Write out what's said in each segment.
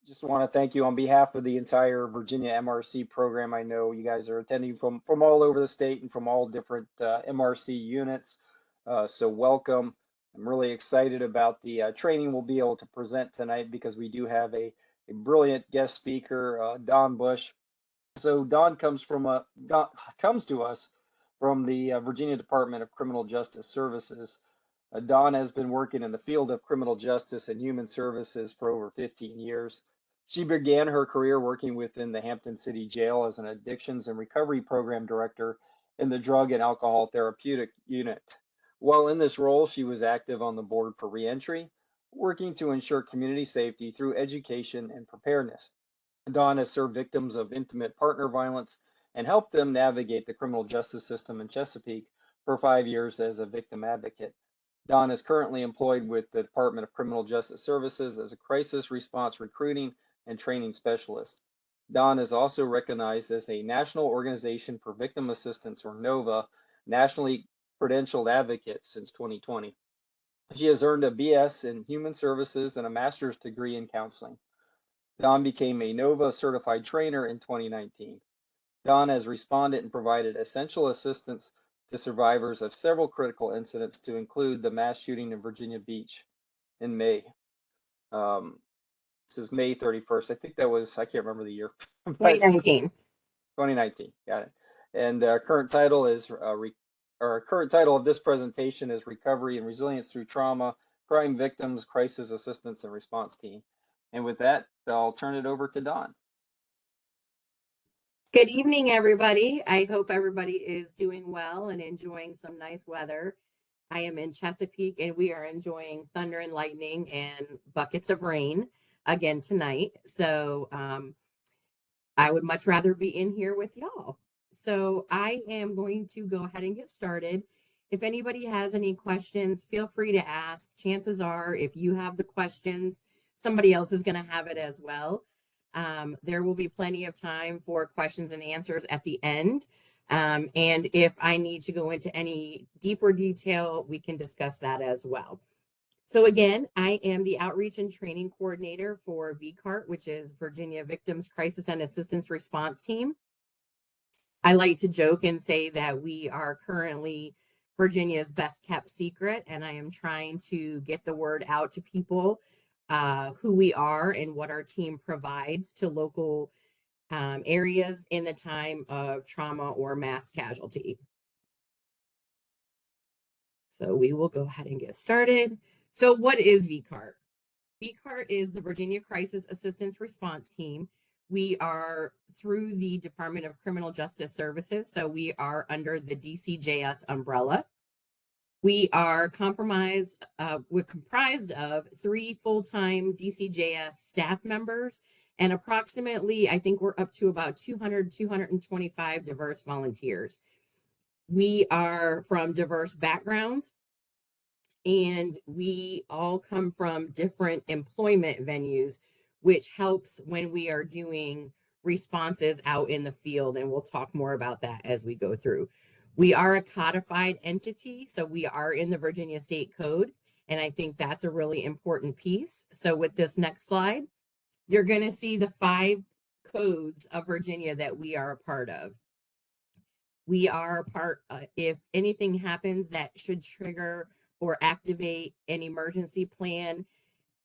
just want to thank you on behalf of the entire Virginia MRC program. I know you guys are attending from all over the state and from all different MRC units. So welcome. I'm really excited about the training we'll be able to present tonight because we do have a brilliant guest speaker, Don Bush. So Don comes to us from the Virginia Department of Criminal Justice Services. Dawn has been working in the field of criminal justice and human services for over 15 years. She began her career working within the Hampton City Jail as an addictions and recovery program director in the Drug and Alcohol Therapeutic Unit. While in this role, she was active on the board for reentry, working to ensure community safety through education and preparedness. Dawn has served victims of intimate partner violence and helped them navigate the criminal justice system in Chesapeake for 5 years as a victim advocate. Don is currently employed with the Department of Criminal Justice Services as a crisis response recruiting and training specialist. Don is also recognized as a National Organization for Victim Assistance, or NOVA, nationally credentialed advocate since 2020. She has earned a BS in Human Services and a master's degree in counseling. Don became a NOVA certified trainer in 2019. Don has responded and provided essential assistance to survivors of several critical incidents, to include the mass shooting in Virginia Beach in May. This is May 31st. I think that was, I can't remember the year, but 2019. 2019. Got it. And current title of this presentation is Recovery and Resilience Through Trauma, Crime Victims, Crisis Assistance and Response Team. And with that, I'll turn it over to Don. Good evening, everybody. I hope everybody is doing well and enjoying some nice weather. I am in Chesapeake and we are enjoying thunder and lightning and buckets of rain again tonight. So I would much rather be in here with y'all. So I am going to go ahead and get started. If anybody has any questions, feel free to ask. Chances are, if you have the questions, somebody else is going to have it as well. There will be plenty of time for questions and answers at the end. And if I need to go into any deeper detail, we can discuss that as well. So again, I am the Outreach and Training Coordinator for VCART, which is Virginia Victims Crisis and Assistance Response Team. I like to joke and say that we are currently Virginia's best kept secret, and I am trying to get the word out to people who we are and what our team provides to local areas in the time of trauma or mass casualty. So we will go ahead and get started. So what is VCART? VCART is the Virginia Crisis Assistance Response Team. We are through the Department of Criminal Justice Services, so we are under the DCJS umbrella. We are comprised of 3 full-time DCJS staff members and approximately, I think we're up to about 225 diverse volunteers. We are from diverse backgrounds and we all come from different employment venues, which helps when we are doing responses out in the field. And we'll talk more about that as we go through. We are a codified entity, so we are in the Virginia State Code, and I think that's a really important piece. So with this next slide, you're going to see the 5 codes of Virginia that we are a part of. We are a part, if anything happens that should trigger or activate an emergency plan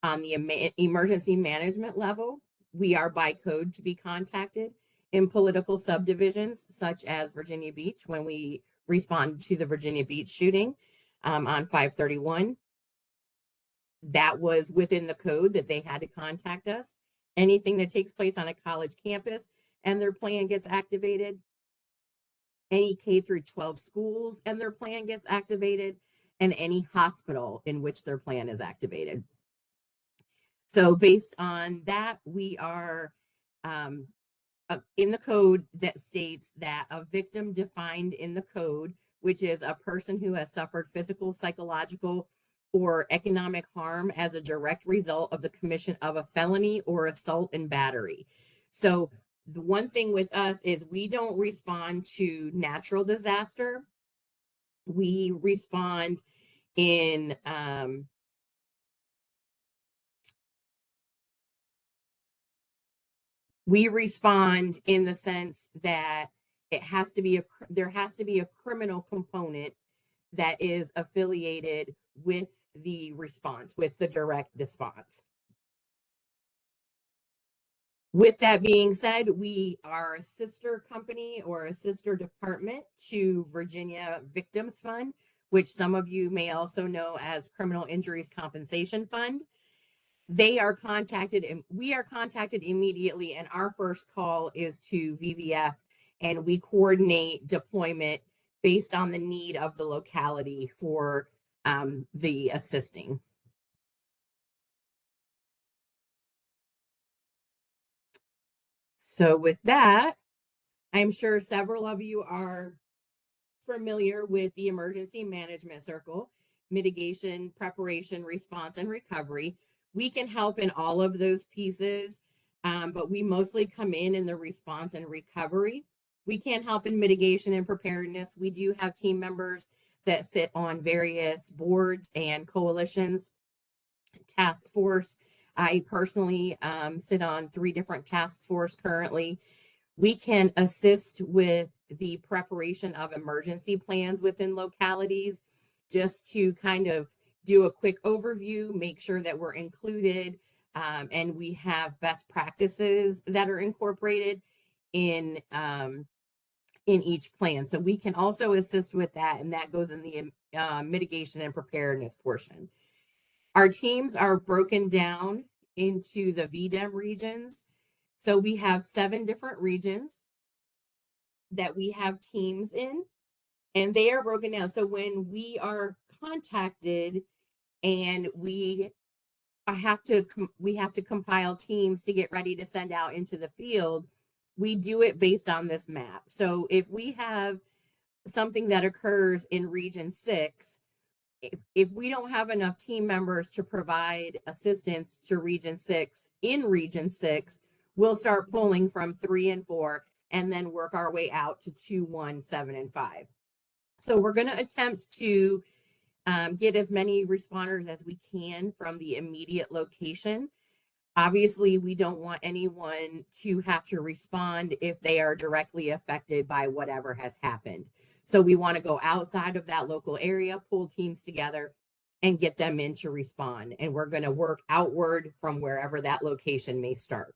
on the emergency management level, we are by code to be contacted. In political subdivisions, such as Virginia Beach, when we responded to the Virginia Beach shooting on 5/31, that was within the code that they had to contact us. Anything that takes place on a college campus and their plan gets activated, any K through 12 schools and their plan gets activated, and any hospital in which their plan is activated. So based on that, we are in the code that states that a victim defined in the code, which is a person who has suffered physical, psychological, or economic harm as a direct result of the commission of a felony or assault and battery. So the one thing with us is we don't respond to natural disaster. We respond in We respond in the sense that there has to be a criminal component that is affiliated with the response, with the direct response. With that being said, we are a sister company or a sister department to Virginia Victims Fund, which some of you may also know as Criminal Injuries Compensation Fund. They are contacted and we are contacted immediately, and our first call is to VVF, and we coordinate deployment based on the need of the locality for the assisting. So with that, I'm sure several of you are familiar with the emergency management circle: mitigation, preparation, response, and recovery. We can help in all of those pieces, but we mostly come in the response and recovery. We can't help in mitigation and preparedness. We do have team members that sit on various boards and coalitions, task force. I personally sit on 3 different task force currently. We can assist with the preparation of emergency plans within localities, just to kind of do a quick overview, make sure that we're included, and we have best practices that are incorporated in each plan. So we can also assist with that, and that goes in the mitigation and preparedness portion. Our teams are broken down into the VDEM regions. So we have 7 different regions that we have teams in, and they are broken down. So when we are contacted and we have to compile teams to get ready to send out into the field, we do it based on this map. So if we have something that occurs in region 6, if we don't have enough team members to provide assistance to region 6 in region 6, we'll start pulling from 3 and 4 and then work our way out to 2, 1, 7, and 5. So we're going to attempt to get as many responders as we can from the immediate location. Obviously, we don't want anyone to have to respond if they are directly affected by whatever has happened. So we want to go outside of that local area, pull teams together, and get them in to respond. And we're going to work outward from wherever that location may start.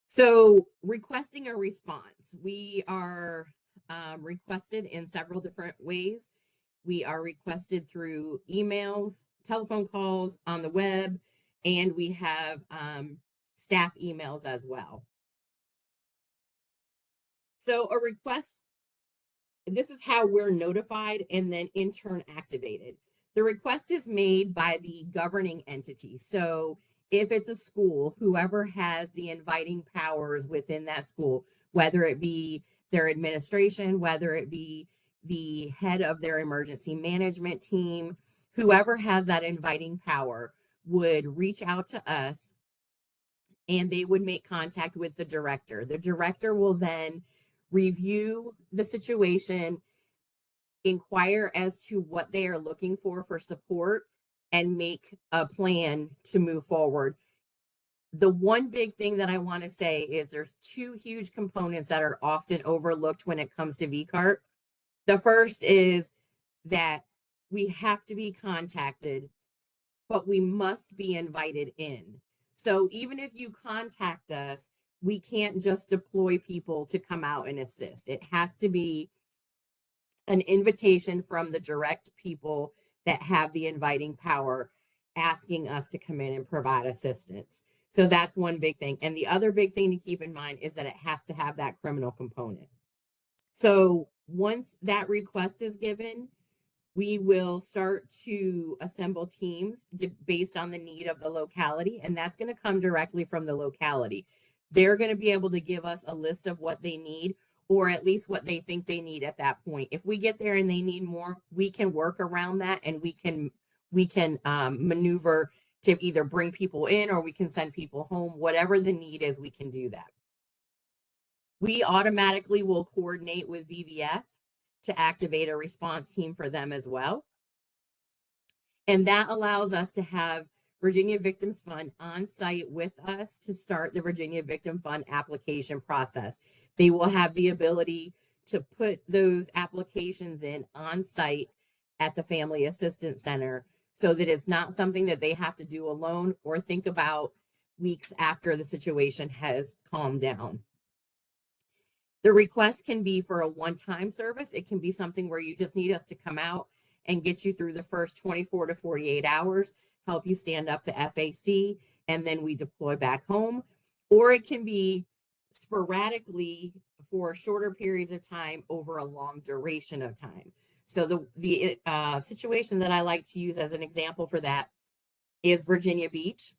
So requesting a response. We are requested in several different ways. We are requested through emails, telephone calls, on the web, and we have staff emails as well. So a request, this is how we're notified and then in turn activated. The request is made by the governing entity. So if it's a school, whoever has the inviting powers within that school, whether it be their administration, whether it be the head of their emergency management team, whoever has that inviting power would reach out to us and they would make contact with the director. The director will then review the situation, inquire as to what they are looking for support, and make a plan to move forward. The one big thing that I want to say is there's 2 huge components that are often overlooked when it comes to VCART. The first is that we have to be contacted, but we must be invited in. So even if you contact us, we can't just deploy people to come out and assist. It has to be an invitation from the direct people that have the inviting power asking us to come in and provide assistance. So that's one big thing. And the other big thing to keep in mind is that it has to have that criminal component. So once that request is given, we will start to assemble teams based on the need of the locality, and that's going to come directly from the locality. They're going to be able to give us a list of what they need, or at least what they think they need at that point. If we get there and they need more, we can work around that, and we can maneuver to either bring people in or we can send people home. Whatever the need is, we can do that. We automatically will coordinate with VVF to activate a response team for them as well. And that allows us to have Virginia Victims Fund on site with us to start the Virginia Victim Fund application process. They will have the ability to put those applications in on site at the Family Assistance Center so that it's not something that they have to do alone or think about weeks after the situation has calmed down. The request can be for a one-time service. It can be something where you just need us to come out and get you through the first 24 to 48 hours, help you stand up the FAC, and then we deploy back home. Or it can be sporadically for shorter periods of time over a long duration of time. So the situation that I like to use as an example for that is Virginia Beach.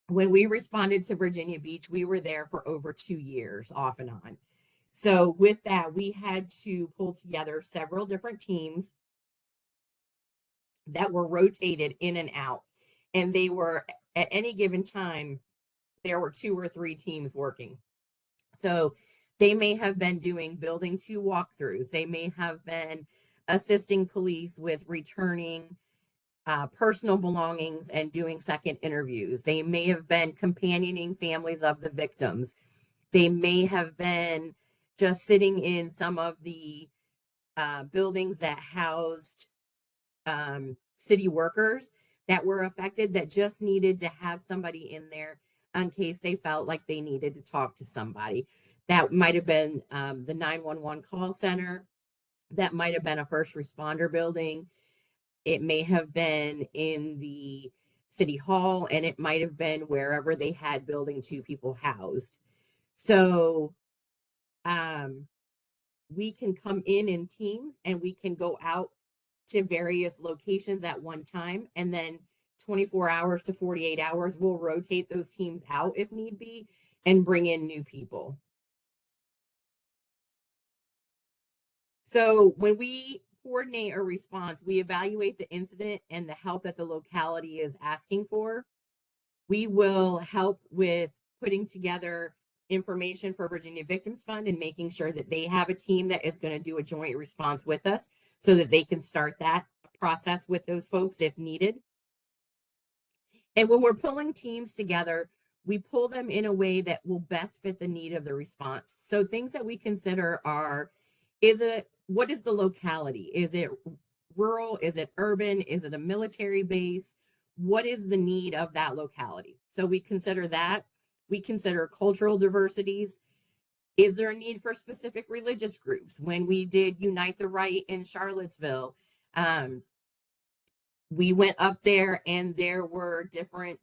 When we responded to Virginia Beach, we were there for over 2 years off and on. So with that, we had to pull together several different teams that were rotated in and out. And they were, at any given time, there were 2 or 3 teams working. So they may have been doing building 2 walkthroughs. They may have been assisting police with returning personal belongings and doing second interviews. They may have been companioning families of the victims. They may have been just sitting in some of the buildings that housed city workers that were affected that just needed to have somebody in there in case they felt like they needed to talk to somebody. That might have been the 911 call center. That might have been a first responder building. It may have been in the city hall, and it might have been wherever they had building 2 people housed. So we can come in teams and we can go out to various locations at one time, and then 24 hours to 48 hours we'll rotate those teams out if need be and bring in new people. So when we coordinate a response, we evaluate the incident and the help that the locality is asking for. We will help with putting together information for Virginia Victims Fund and making sure that they have a team that is going to do a joint response with us so that they can start that process with those folks if needed. And when we're pulling teams together, we pull them in a way that will best fit the need of the response. So things that we consider are, what is the locality? Is it rural? Is it urban? Is it a military base? What is the need of that locality? So we consider that. We consider cultural diversities. Is there a need for specific religious groups? When we did Unite the Right in Charlottesville, we went up there and there were different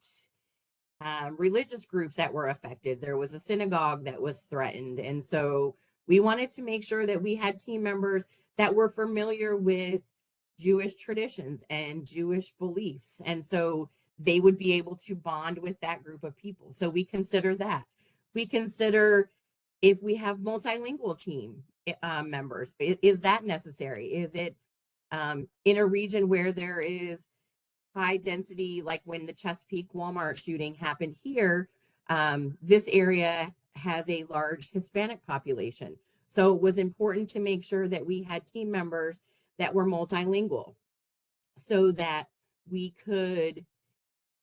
religious groups that were affected. There was a synagogue that was threatened. And so we wanted to make sure that we had team members that were familiar with Jewish traditions and Jewish beliefs. And so they would be able to bond with that group of people. So we consider that. We consider if we have multilingual team members, is that necessary? Is it in a region where there is high density, like when the Chesapeake Walmart shooting happened here, this area has a large Hispanic population. So it was important to make sure that we had team members that were multilingual so that we could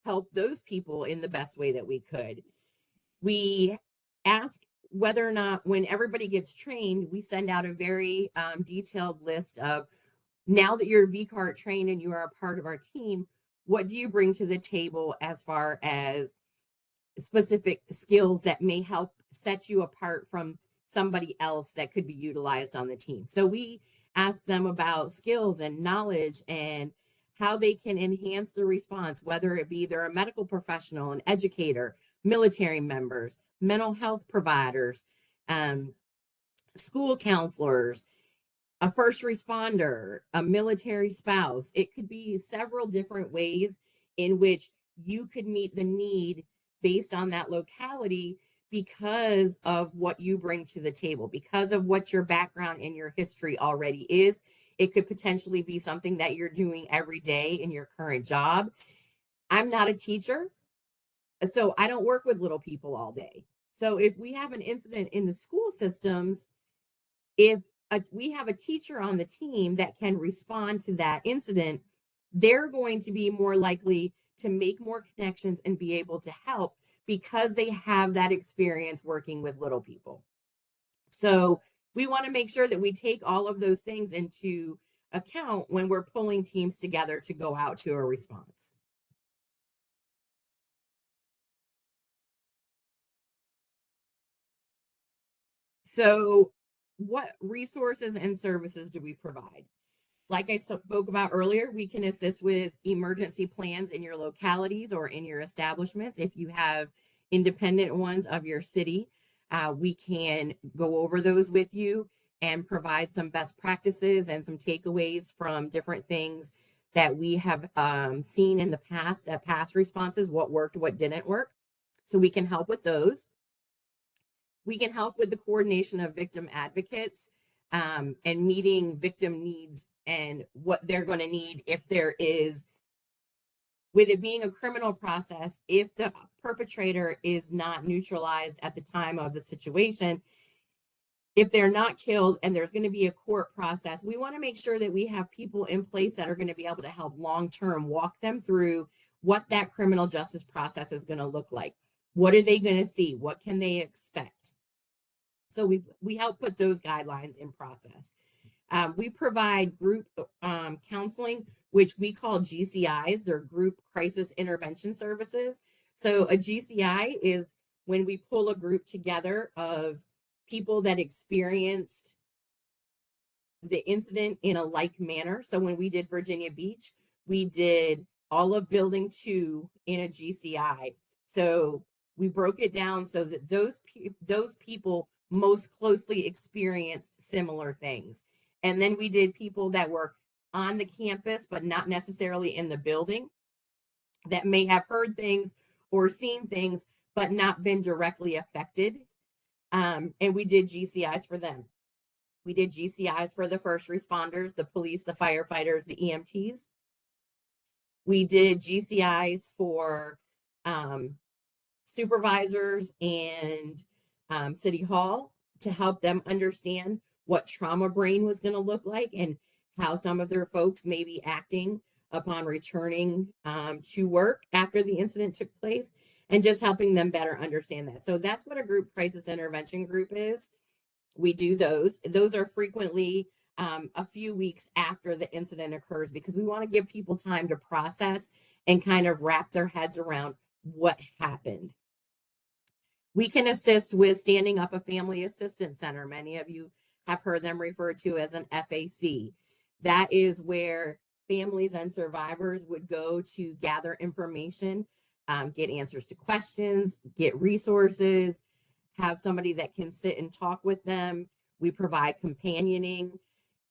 help those people in the best way that we could. We ask whether or not, when everybody gets trained, we send out a very detailed list of, now that you're VCART trained and you are a part of our team, what do you bring to the table as far as specific skills that may help set you apart from somebody else that could be utilized on the team? So we ask them about skills and knowledge and how they can enhance the response, whether it be they're a medical professional, an educator, military members, mental health providers, school counselors, a first responder, a military spouse. It could be several different ways in which you could meet the need based on that locality because of what you bring to the table, because of what your background and your history already is. It could potentially be something that you're doing every day in your current job. I'm not a teacher, so I don't work with little people all day. So if we have an incident in the school systems, if we have a teacher on the team that can respond to that incident, they're going to be more likely to make more connections and be able to help because they have that experience working with little people. So we want to make sure that we take all of those things into account when we're pulling teams together to go out to a response. So what resources and services do we provide? Like I spoke about earlier, we can assist with emergency plans in your localities or in your establishments. If you have independent ones of your city, we can go over those with you and provide some best practices and some takeaways from different things that we have seen in the past at past responses, what worked, what didn't work. So we can help with those. We can help with the coordination of victim advocates and meeting victim needs and what they're going to need if there is, with it being a criminal process, if the perpetrator is not neutralized at the time of the situation, if they're not killed and there's going to be a court process, we want to make sure that we have people in place that are going to be able to help long-term walk them through what that criminal justice process is going to look like. What are they going to see? What can they expect? So we help put those guidelines in process. We provide group counseling, which we call GCIs. They're group crisis intervention services. So a GCI is when we pull a group together of people that experienced the incident in a like manner. So when we did Virginia Beach, we did all of building 2 in a GCI. So we broke it down so that those people most closely experienced similar things. And then we did people that were on the campus, but not necessarily in the building, that may have heard things or seen things, but not been directly affected. And we did GCIs for them. We did GCIs for the first responders, the police, the firefighters, the EMTs. We did GCIs for supervisors and City Hall to help them understand what trauma brain was going to look like and how some of their folks may be acting upon returning to work after the incident took place, and just helping them better understand that. So that's what a group crisis intervention group is. We do those. Those are frequently a few weeks after the incident occurs because we want to give people time to process and kind of wrap their heads around what happened. We can assist with standing up a family assistance center. Many of you have heard them referred to as an FAC. That is where families and survivors would go to gather information, get answers to questions, get resources, have somebody that can sit and talk with them. We provide companioning,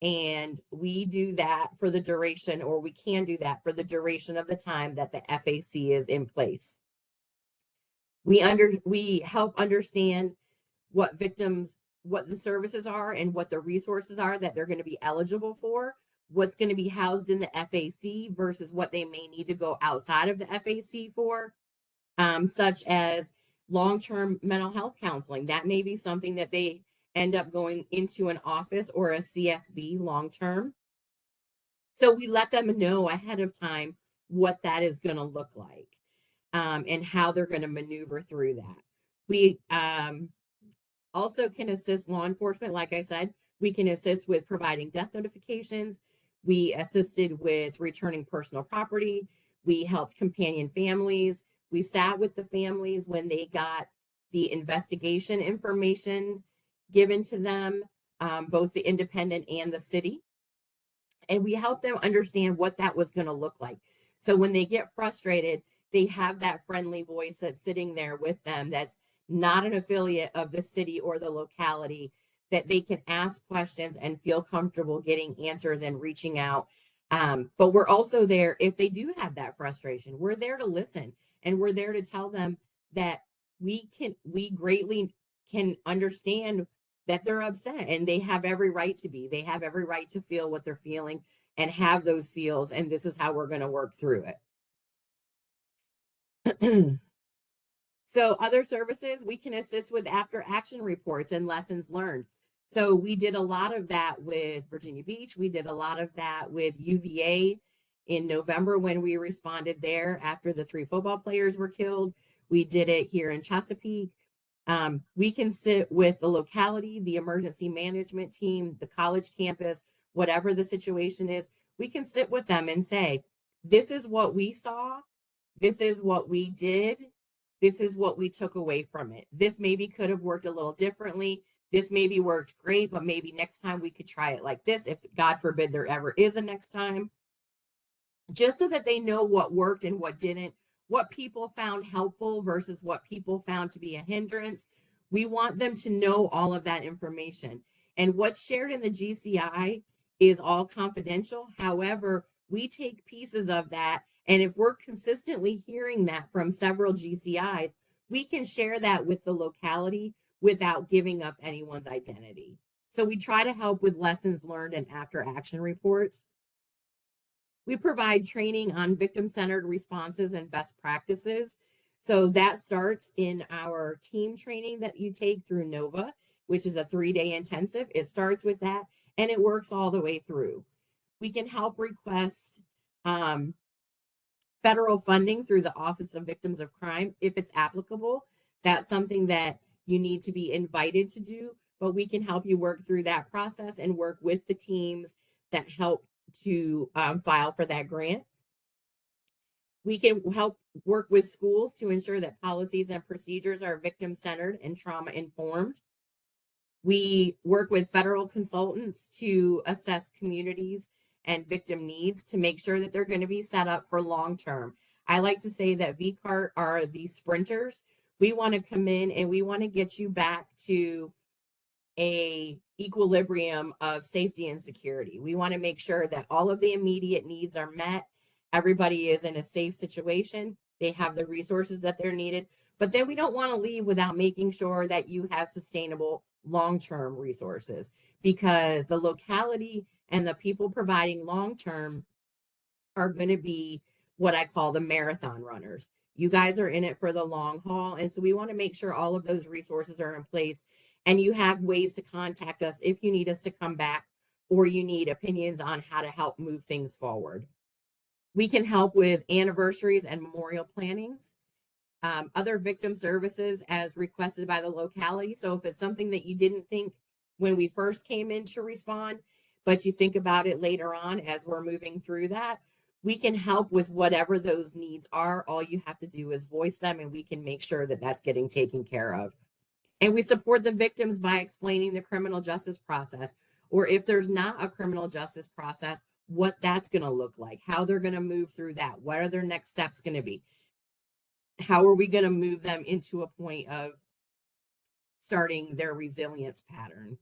and we do that for the duration, or we can do that for the duration of the time that the FAC is in place. We help understand what the services are and what the resources are that they're going to be eligible for, what's going to be housed in the FAC versus what they may need to go outside of the FAC for, such as long-term mental health counseling. That may be something that they end up going into an office or a CSB long-term. So we let them know ahead of time what that is going to look like, and how they're going to maneuver through that. We also can assist law enforcement. Like I said, we can assist with providing death notifications. We assisted with returning personal property. We helped companion families. We sat with the families when they got the investigation information given to them, both the independent and the city. And we helped them understand what that was going to look like. So when they get frustrated, they have that friendly voice that's sitting there with them that's not an affiliate of the city or the locality, that they can ask questions and feel comfortable getting answers and reaching out. But we're also there if they do have that frustration. We're there to listen, and we're there to tell them that we greatly can understand that they're upset, and they have every right to be. They have every right to feel what they're feeling and have those feels, and this is how we're going to work through it. So other services, we can assist with after action reports and lessons learned. So we did a lot of that with Virginia Beach. We did a lot of that with UVA in November when we responded there after the 3 football players were killed. We did it here in Chesapeake. We can sit with the locality, the emergency management team, the college campus, whatever the situation is. We can sit with them and say, this is what we saw. This is what we did. This is what we took away from it. This maybe could have worked a little differently. This maybe worked great, but maybe next time we could try it like this. If God forbid there ever is a next time, just so that they know what worked and what didn't, what people found helpful versus what people found to be a hindrance. We want them to know all of that information. And what's shared in the GCI is all confidential. However, we take pieces of that. And if we're consistently hearing that from several GCIs, we can share that with the locality without giving up anyone's identity. So we try to help with lessons learned and after action reports. We provide training on victim-centered responses and best practices. So that starts in our team training that you take through NOVA, which is a 3-day intensive. It starts with that, and it works all the way through. We can help request federal funding through the Office of Victims of Crime if it's applicable. That's something that you need to be invited to do, but we can help you work through that process and work with the teams that help to file for that grant. We can help work with schools to ensure that policies and procedures are victim-centered and trauma-informed. We work with federal consultants to assess communities and victim needs to make sure that they're going to be set up for long-term. I like to say that VCART are the sprinters. We want to come in and we want to get you back to a equilibrium of safety and security. We want to make sure that all of the immediate needs are met. Everybody is in a safe situation. They have the resources that they're needed, but then we don't want to leave without making sure that you have sustainable long-term resources, because the locality and the people providing long-term are going to be what I call the marathon runners. You guys are in it for the long haul. And so we want to make sure all of those resources are in place and you have ways to contact us if you need us to come back or you need opinions on how to help move things forward. We can help with anniversaries and memorial plannings, other victim services as requested by the locality. So if it's something that you didn't think when we first came in to respond, but you think about it later on as we're moving through that, we can help with whatever those needs are. All you have to do is voice them and we can make sure that that's getting taken care of. And we support the victims by explaining the criminal justice process, or if there's not a criminal justice process, what that's going to look like, how they're going to move through that, what are their next steps going to be, how are we going to move them into a point of starting their resilience pattern.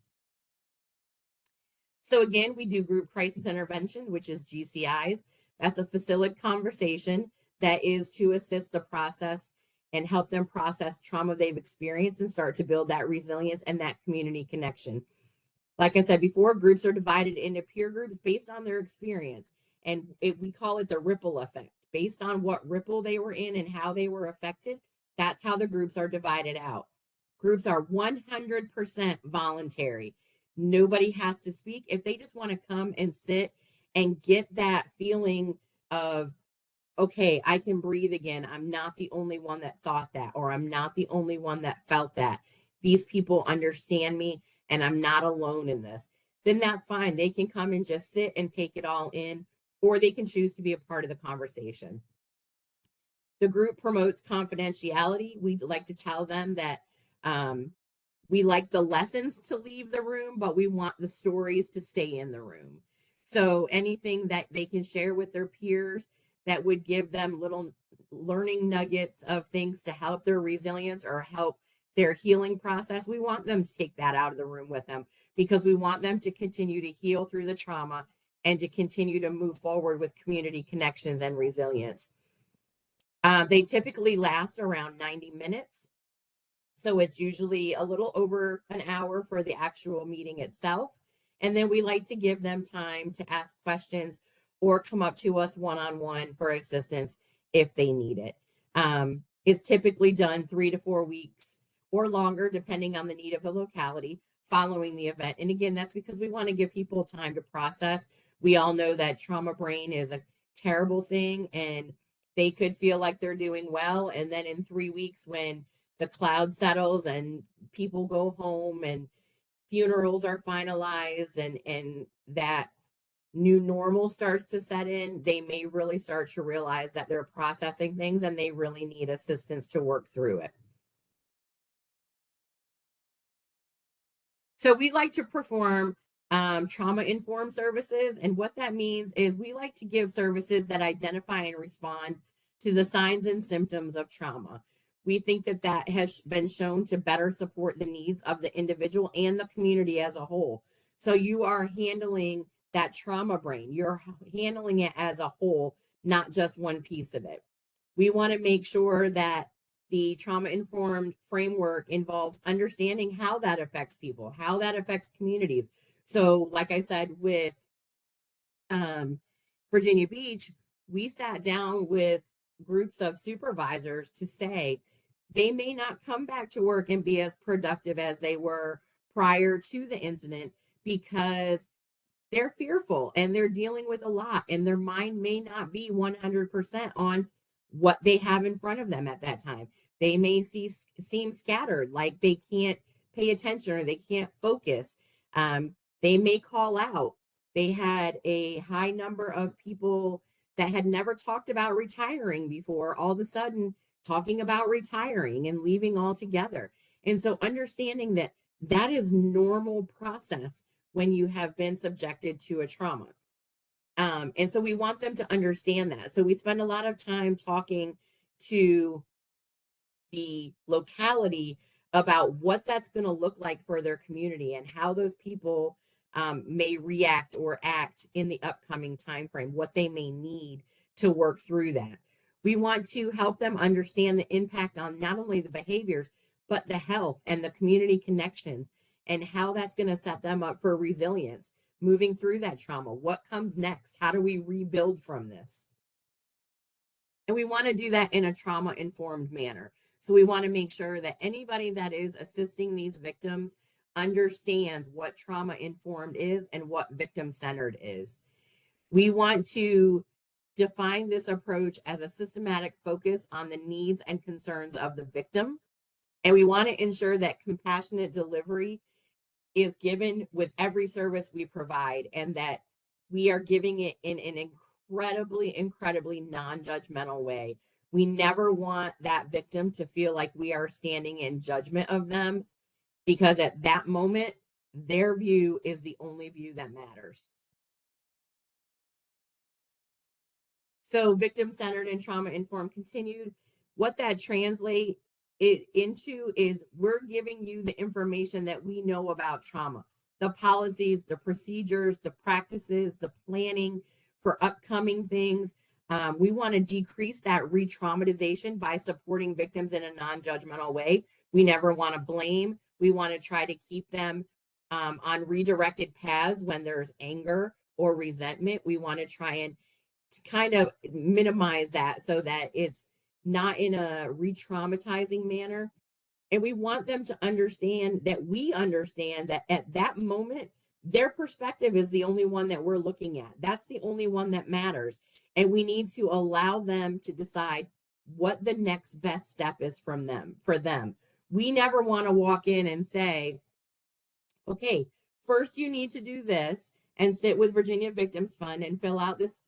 So again, we do group crisis intervention, which is GCIs. That's a facilitated conversation that is to assist the process and help them process trauma they've experienced and start to build that resilience and that community connection. Like I said before, groups are divided into peer groups based on their experience. And we call it the ripple effect. Based on what ripple they were in and how they were affected, that's how the groups are divided out. Groups are 100% voluntary. Nobody has to speak. If they just want to come and sit and get that feeling of, okay, I can breathe again. I'm not the only one that thought that, or I'm not the only one that felt that. These people understand me and I'm not alone in this. Then that's fine. They can come and just sit and take it all in, or they can choose to be a part of the conversation. The group promotes confidentiality. We like to tell them that we like the lessons to leave the room, but we want the stories to stay in the room. So anything that they can share with their peers that would give them little learning nuggets of things to help their resilience or help their healing process, we want them to take that out of the room with them, because we want them to continue to heal through the trauma and to continue to move forward with community connections and resilience. They typically last around 90 minutes. So it's usually a little over an hour for the actual meeting itself. And then we like to give them time to ask questions or come up to us one-on-one for assistance if they need it. It's typically done 3 to 4 weeks or longer, depending on the need of the locality following the event. And again, that's because we want to give people time to process. We all know that trauma brain terrible thing, and they could feel like they're doing well. And then in 3 weeks, when the cloud settles and people go home and funerals are finalized, and that new normal starts to set in, they may really start to realize that they're processing things and they really need assistance to work through it. So we like to perform trauma-informed services. And what that means is we like to give services that identify and respond to the signs and symptoms of trauma. We think that that has been shown to better support the needs of the individual and the community as a whole. So you are handling that trauma brain. You're handling it as a whole, not just one piece of it. We want to make sure that the trauma informed framework involves understanding how that affects people, how that affects communities. So, like I said, with Virginia Beach, we sat down with groups of supervisors to say they may not come back to work and be as productive as they were prior to the incident because they're fearful and they're dealing with a lot, and their mind may not be 100% on what they have in front of them at that time. They may seem scattered, like they can't pay attention or they can't focus. They may call out. They had a high number of people that had never talked about retiring before, all of a sudden talking about retiring and leaving altogether. And so understanding that that is normal process when you have been subjected to a trauma. And so we want them to understand that. So we spend a lot of time talking to the locality about what that's going to look like for their community and how those people may react or act in the upcoming time frame, what they may need to work through that. We want to help them understand the impact on not only the behaviors, but the health and the community connections and how that's going to set them up for resilience moving through that trauma. What comes next? How do we rebuild from this? And we want to do that in a trauma informed manner. So we want to make sure that anybody that is assisting these victims understands what trauma informed is and what victim centered is. We want to define this approach as a systematic focus on the needs and concerns of the victim. And we want to ensure that compassionate delivery is given with every service we provide, and that we are giving it in an incredibly non-judgmental way. We never want that victim to feel like we are standing in judgment of them, because at that moment, their view is the only view that matters. So victim-centered and trauma-informed continued. What that translates it into is we're giving you the information that we know about trauma, the policies, the procedures, the practices, the planning for upcoming things. We want to decrease that re-traumatization by supporting victims in a non-judgmental way. We never want to blame. We want to try to keep them on redirected paths when there's anger or resentment. We want to try and to kind of minimize that so that it's not in a re-traumatizing manner. And we want them to understand that we understand that at that moment, their perspective is the only one that we're looking at. That's the only one that matters. And we need to allow them to decide what the next best step is for them. We never want to walk in and say, okay, first you need to do this and sit with Virginia Victims Fund and fill out this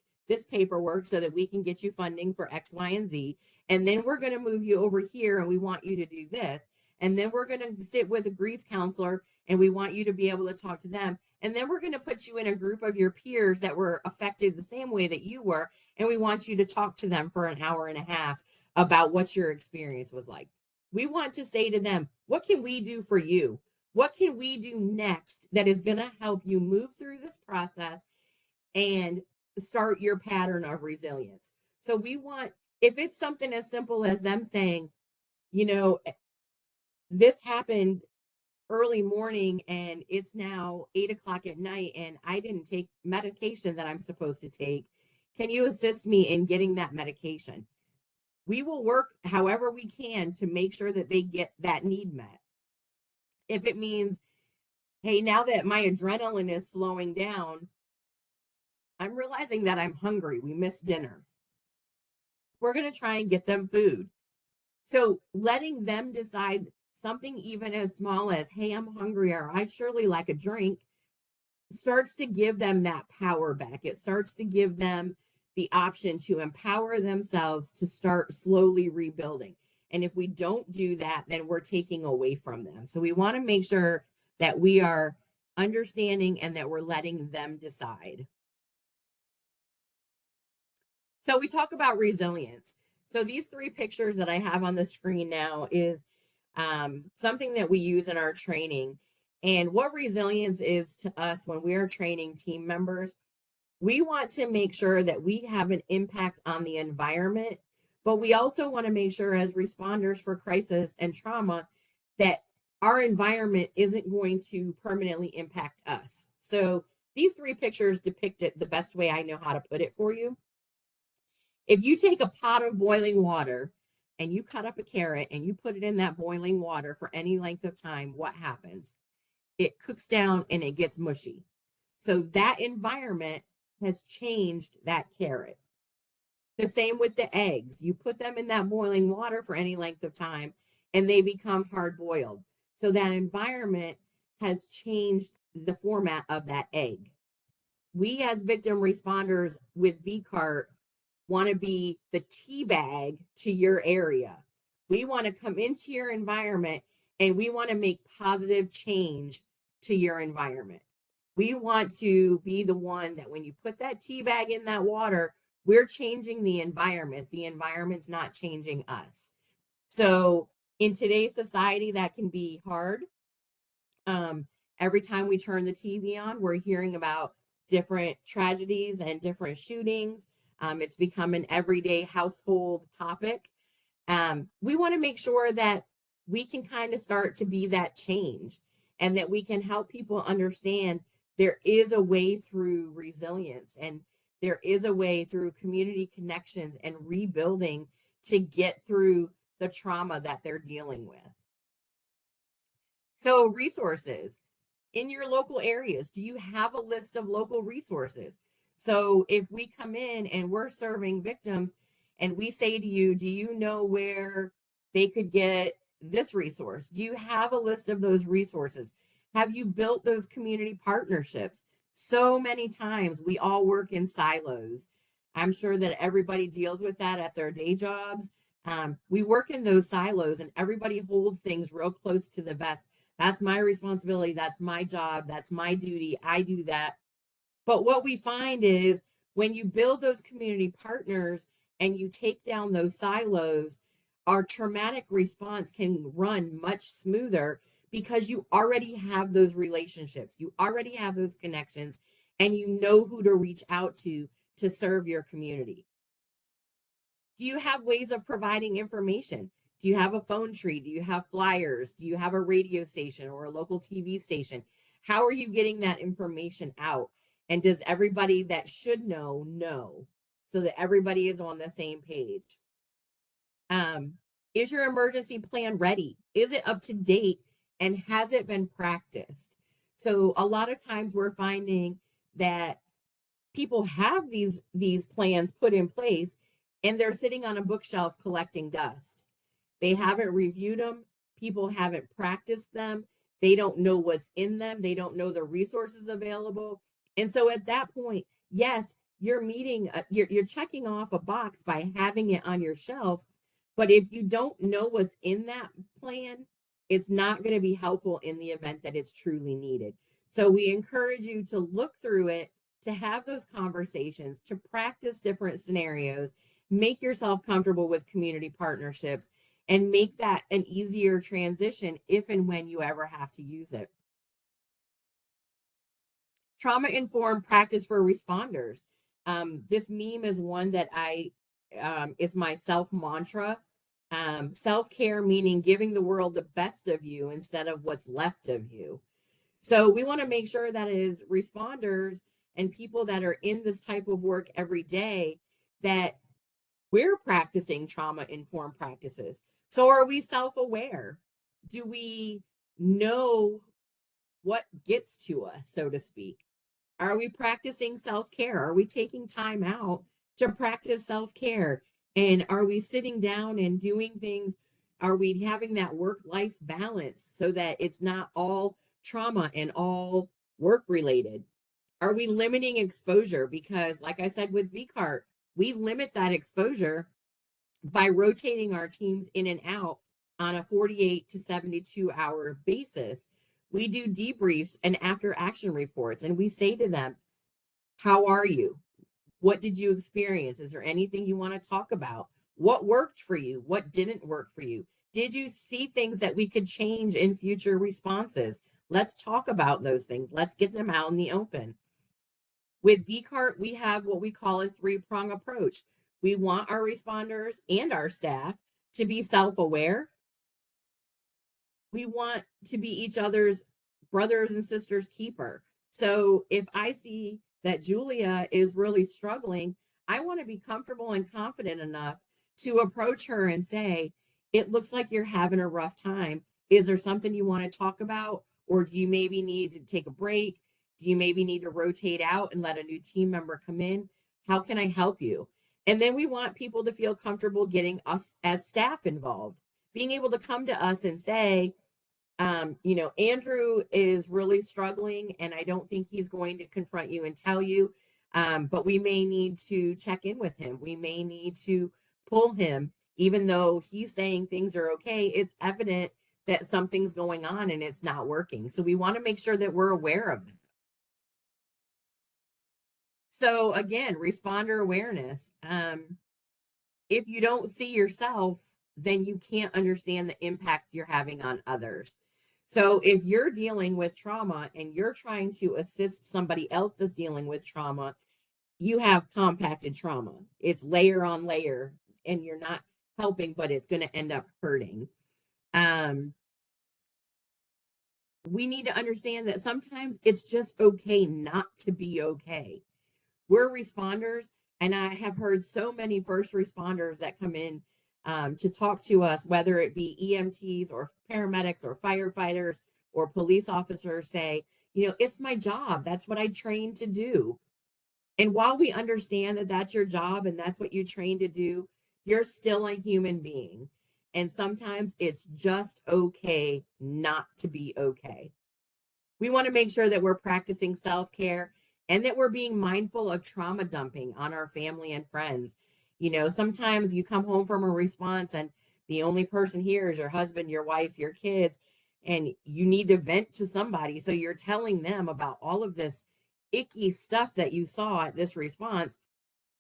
paperwork so that we can get you funding for X, Y, and Z. And then we're going to move you over here and we want you to do this. And then we're going to sit with a grief counselor and we want you to be able to talk to them. And then we're going to put you in a group of your peers that were affected the same way that you were. And we want you to talk to them for an hour and a half about what your experience was like. We want to say to them, what can we do for you? What can we do next that is going to help you move through this process and start your pattern of resilience? So we want, if it's something as simple as them saying, you know, this happened early morning and it's now 8 o'clock at night and I didn't take medication that I'm supposed to take. Can you assist me in getting that medication? We will work however we can to make sure that they get that need met. If it means, hey, now that my adrenaline is slowing down, I'm realizing that I'm hungry. We missed dinner. We're going to try and get them food. So letting them decide something even as small as, hey, I'm hungry, or I'd surely like a drink, starts to give them that power back. It starts to give them the option to empower themselves to start slowly rebuilding. And if we don't do that, then we're taking away from them. So we want to make sure that we are understanding and that we're letting them decide. So we talk about resilience. So these three pictures that I have on the screen now is something that we use in our training. And what resilience is to us when we are training team members, we want to make sure that we have an impact on the environment, but we also want to make sure as responders for crisis and trauma that our environment isn't going to permanently impact us. So these three pictures depict it the best way I know how to put it for you. If you take a pot of boiling water and you cut up a carrot and you put it in that boiling water for any length of time, what happens? It cooks down and it gets mushy. So that environment has changed that carrot. The same with the eggs. You put them in that boiling water for any length of time and they become hard boiled. So that environment has changed the format of that egg. We as victim responders with VCART want to be the tea bag to your area. We want to come into your environment and we want to make positive change to your environment. We want to be the one that when you put that tea bag in that water, we're changing the environment. The environment's not changing us. So in today's society, that can be hard. Every time we turn the TV on, we're hearing about different tragedies and different shootings. It's become an everyday household topic. We want to make sure that we can kind of start to be that change and that we can help people understand there is a way through resilience and there is a way through community connections and rebuilding to get through the trauma that they're dealing with. So resources in your local areas, do you have a list of local resources? So if we come in and we're serving victims and we say to you, do you know where they could get this resource? Do you have a list of those resources? Have you built those community partnerships? So many times we all work in silos. I'm sure that everybody deals with that at their day jobs. We work in those silos and everybody holds things real close to the vest. That's my responsibility. That's my job. That's my duty. I do that. But what we find is when you build those community partners and you take down those silos, our traumatic response can run much smoother because you already have those relationships. You already have those connections and you know who to reach out to serve your community. Do you have ways of providing information? Do you have a phone tree? Do you have flyers? Do you have a radio station or a local TV station? How are you getting that information out? And does everybody that should know so that everybody is on the same page? Is your emergency plan ready? Is it up to date? And has it been practiced? So a lot of times we're finding that people have these plans put in place and they're sitting on a bookshelf collecting dust. They haven't reviewed them. People haven't practiced them. They don't know what's in them. They don't know the resources available. And so at that point, yes, you're meeting, you're checking off a box by having it on your shelf. But if you don't know what's in that plan, it's not going to be helpful in the event that it's truly needed. So we encourage you to look through it, to have those conversations, to practice different scenarios, make yourself comfortable with community partnerships, and make that an easier transition if and when you ever have to use it. Trauma-informed practice for responders. This meme is one that is my self-mantra. Self-care meaning giving the world the best of you instead of what's left of you. So we want to make sure that as responders and people that are in this type of work every day, that we're practicing trauma-informed practices. So are we self-aware? Do we know what gets to us, so to speak? Are we practicing self-care? Are we taking time out to practice self-care? And are we sitting down and doing things? Are we having that work-life balance so that it's not all trauma and all work related? Are we limiting exposure? Because, like I said with VCART, we limit that exposure by rotating our teams in and out on a 48 to 72 hour basis. We do debriefs and after action reports, and we say to them, how are you? What did you experience? Is there anything you want to talk about? What worked for you? What didn't work for you? Did you see things that we could change in future responses? Let's talk about those things. Let's get them out in the open. With VCART, we have what we call a three-prong approach. We want our responders and our staff to be self-aware. We want to be each other's brothers and sisters keeper. So if I see that Julia is really struggling, I want to be comfortable and confident enough to approach her and say, it looks like you're having a rough time. Is there something you want to talk about? Or do you maybe need to take a break? Do you maybe need to rotate out and let a new team member come in? How can I help you? And then we want people to feel comfortable getting us as staff involved, being able to come to us and say, Andrew is really struggling and I don't think he's going to confront you and tell you, but we may need to check in with him. We may need to pull him, even though he's saying things are okay. It's evident that something's going on and it's not working. So we want to make sure that we're aware of that. So again, responder awareness. If you don't see yourself, then you can't understand the impact you're having on others. So if you're dealing with trauma and you're trying to assist somebody else that's dealing with trauma, you have compacted trauma. It's layer on layer, and you're not helping, but it's going to end up hurting. We need to understand that sometimes it's just okay not to be okay. We're responders, and I have heard so many first responders that come in to talk to us, whether it be EMTs or paramedics or firefighters or police officers, say, it's my job. That's what I trained to do. And while we understand that that's your job and that's what you trained to do, you're still a human being. And sometimes it's just okay not to be okay. We want to make sure that we're practicing self-care and that we're being mindful of trauma dumping on our family and friends. Sometimes you come home from a response and the only person here is your husband, your wife, your kids, and you need to vent to somebody. So you're telling them about all of this icky stuff that you saw at this response.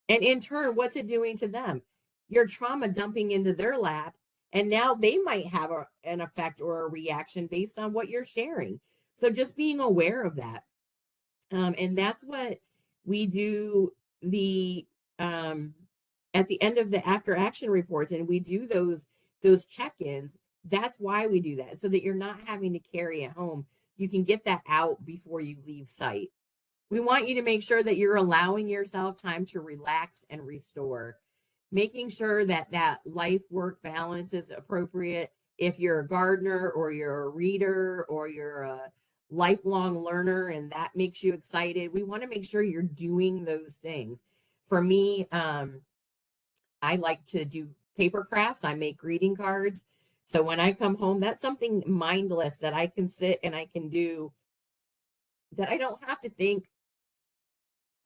And in turn, what's it doing to them? You're trauma dumping into their lap. And now they might have an effect or a reaction based on what you're sharing. So just being aware of that. And that's what we do at the end of the after action reports, and we do those check-ins. That's why we do that, so that you're not having to carry it home. You can get that out before you leave site. We want you to make sure that you're allowing yourself time to relax and restore, making sure that that life work balance is appropriate. If you're a gardener or you're a reader or you're a lifelong learner and that makes you excited, we want to make sure you're doing those things. For me, I like to do paper crafts. I make greeting cards. So when I come home, that's something mindless that I can sit and I can do, that I don't have to think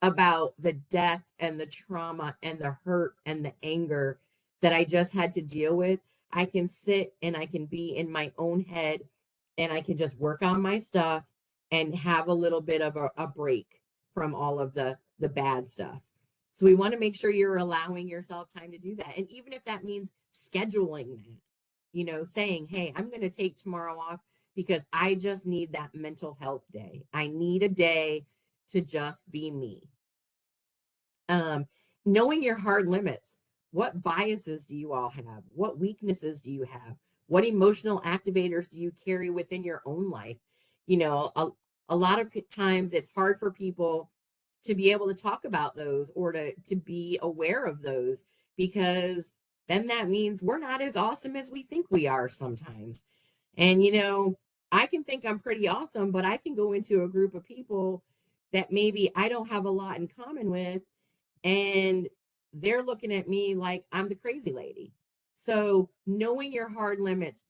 about the death and the trauma and the hurt and the anger that I just had to deal with. I can sit and I can be in my own head and I can just work on my stuff and have a little bit of a break from all of the bad stuff. So we want to make sure you're allowing yourself time to do that. And even if that means scheduling that, saying, hey, I'm going to take tomorrow off because I just need that mental health day. I need a day to just be me. Knowing your hard limits. What biases do you all have? What weaknesses do you have? What emotional activators do you carry within your own life? A lot of times it's hard for people to be able to talk about those or to be aware of those, because then that means we're not as awesome as we think we are sometimes. And, I can think I'm pretty awesome, but I can go into a group of people that maybe I don't have a lot in common with, and they're looking at me like I'm the crazy lady. So knowing your hard limits,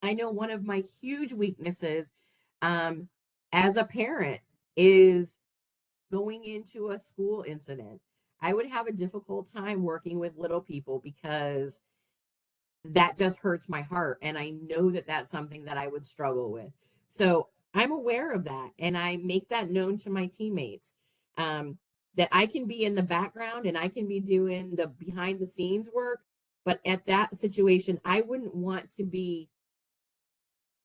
I know one of my huge weaknesses um, as a parent is going into a school incident. I would have a difficult time working with little people because that just hurts my heart. And I know that that's something that I would struggle with. So I'm aware of that. And I make that known to my teammates, that I can be in the background and I can be doing the behind the scenes work. But at that situation, I wouldn't want to be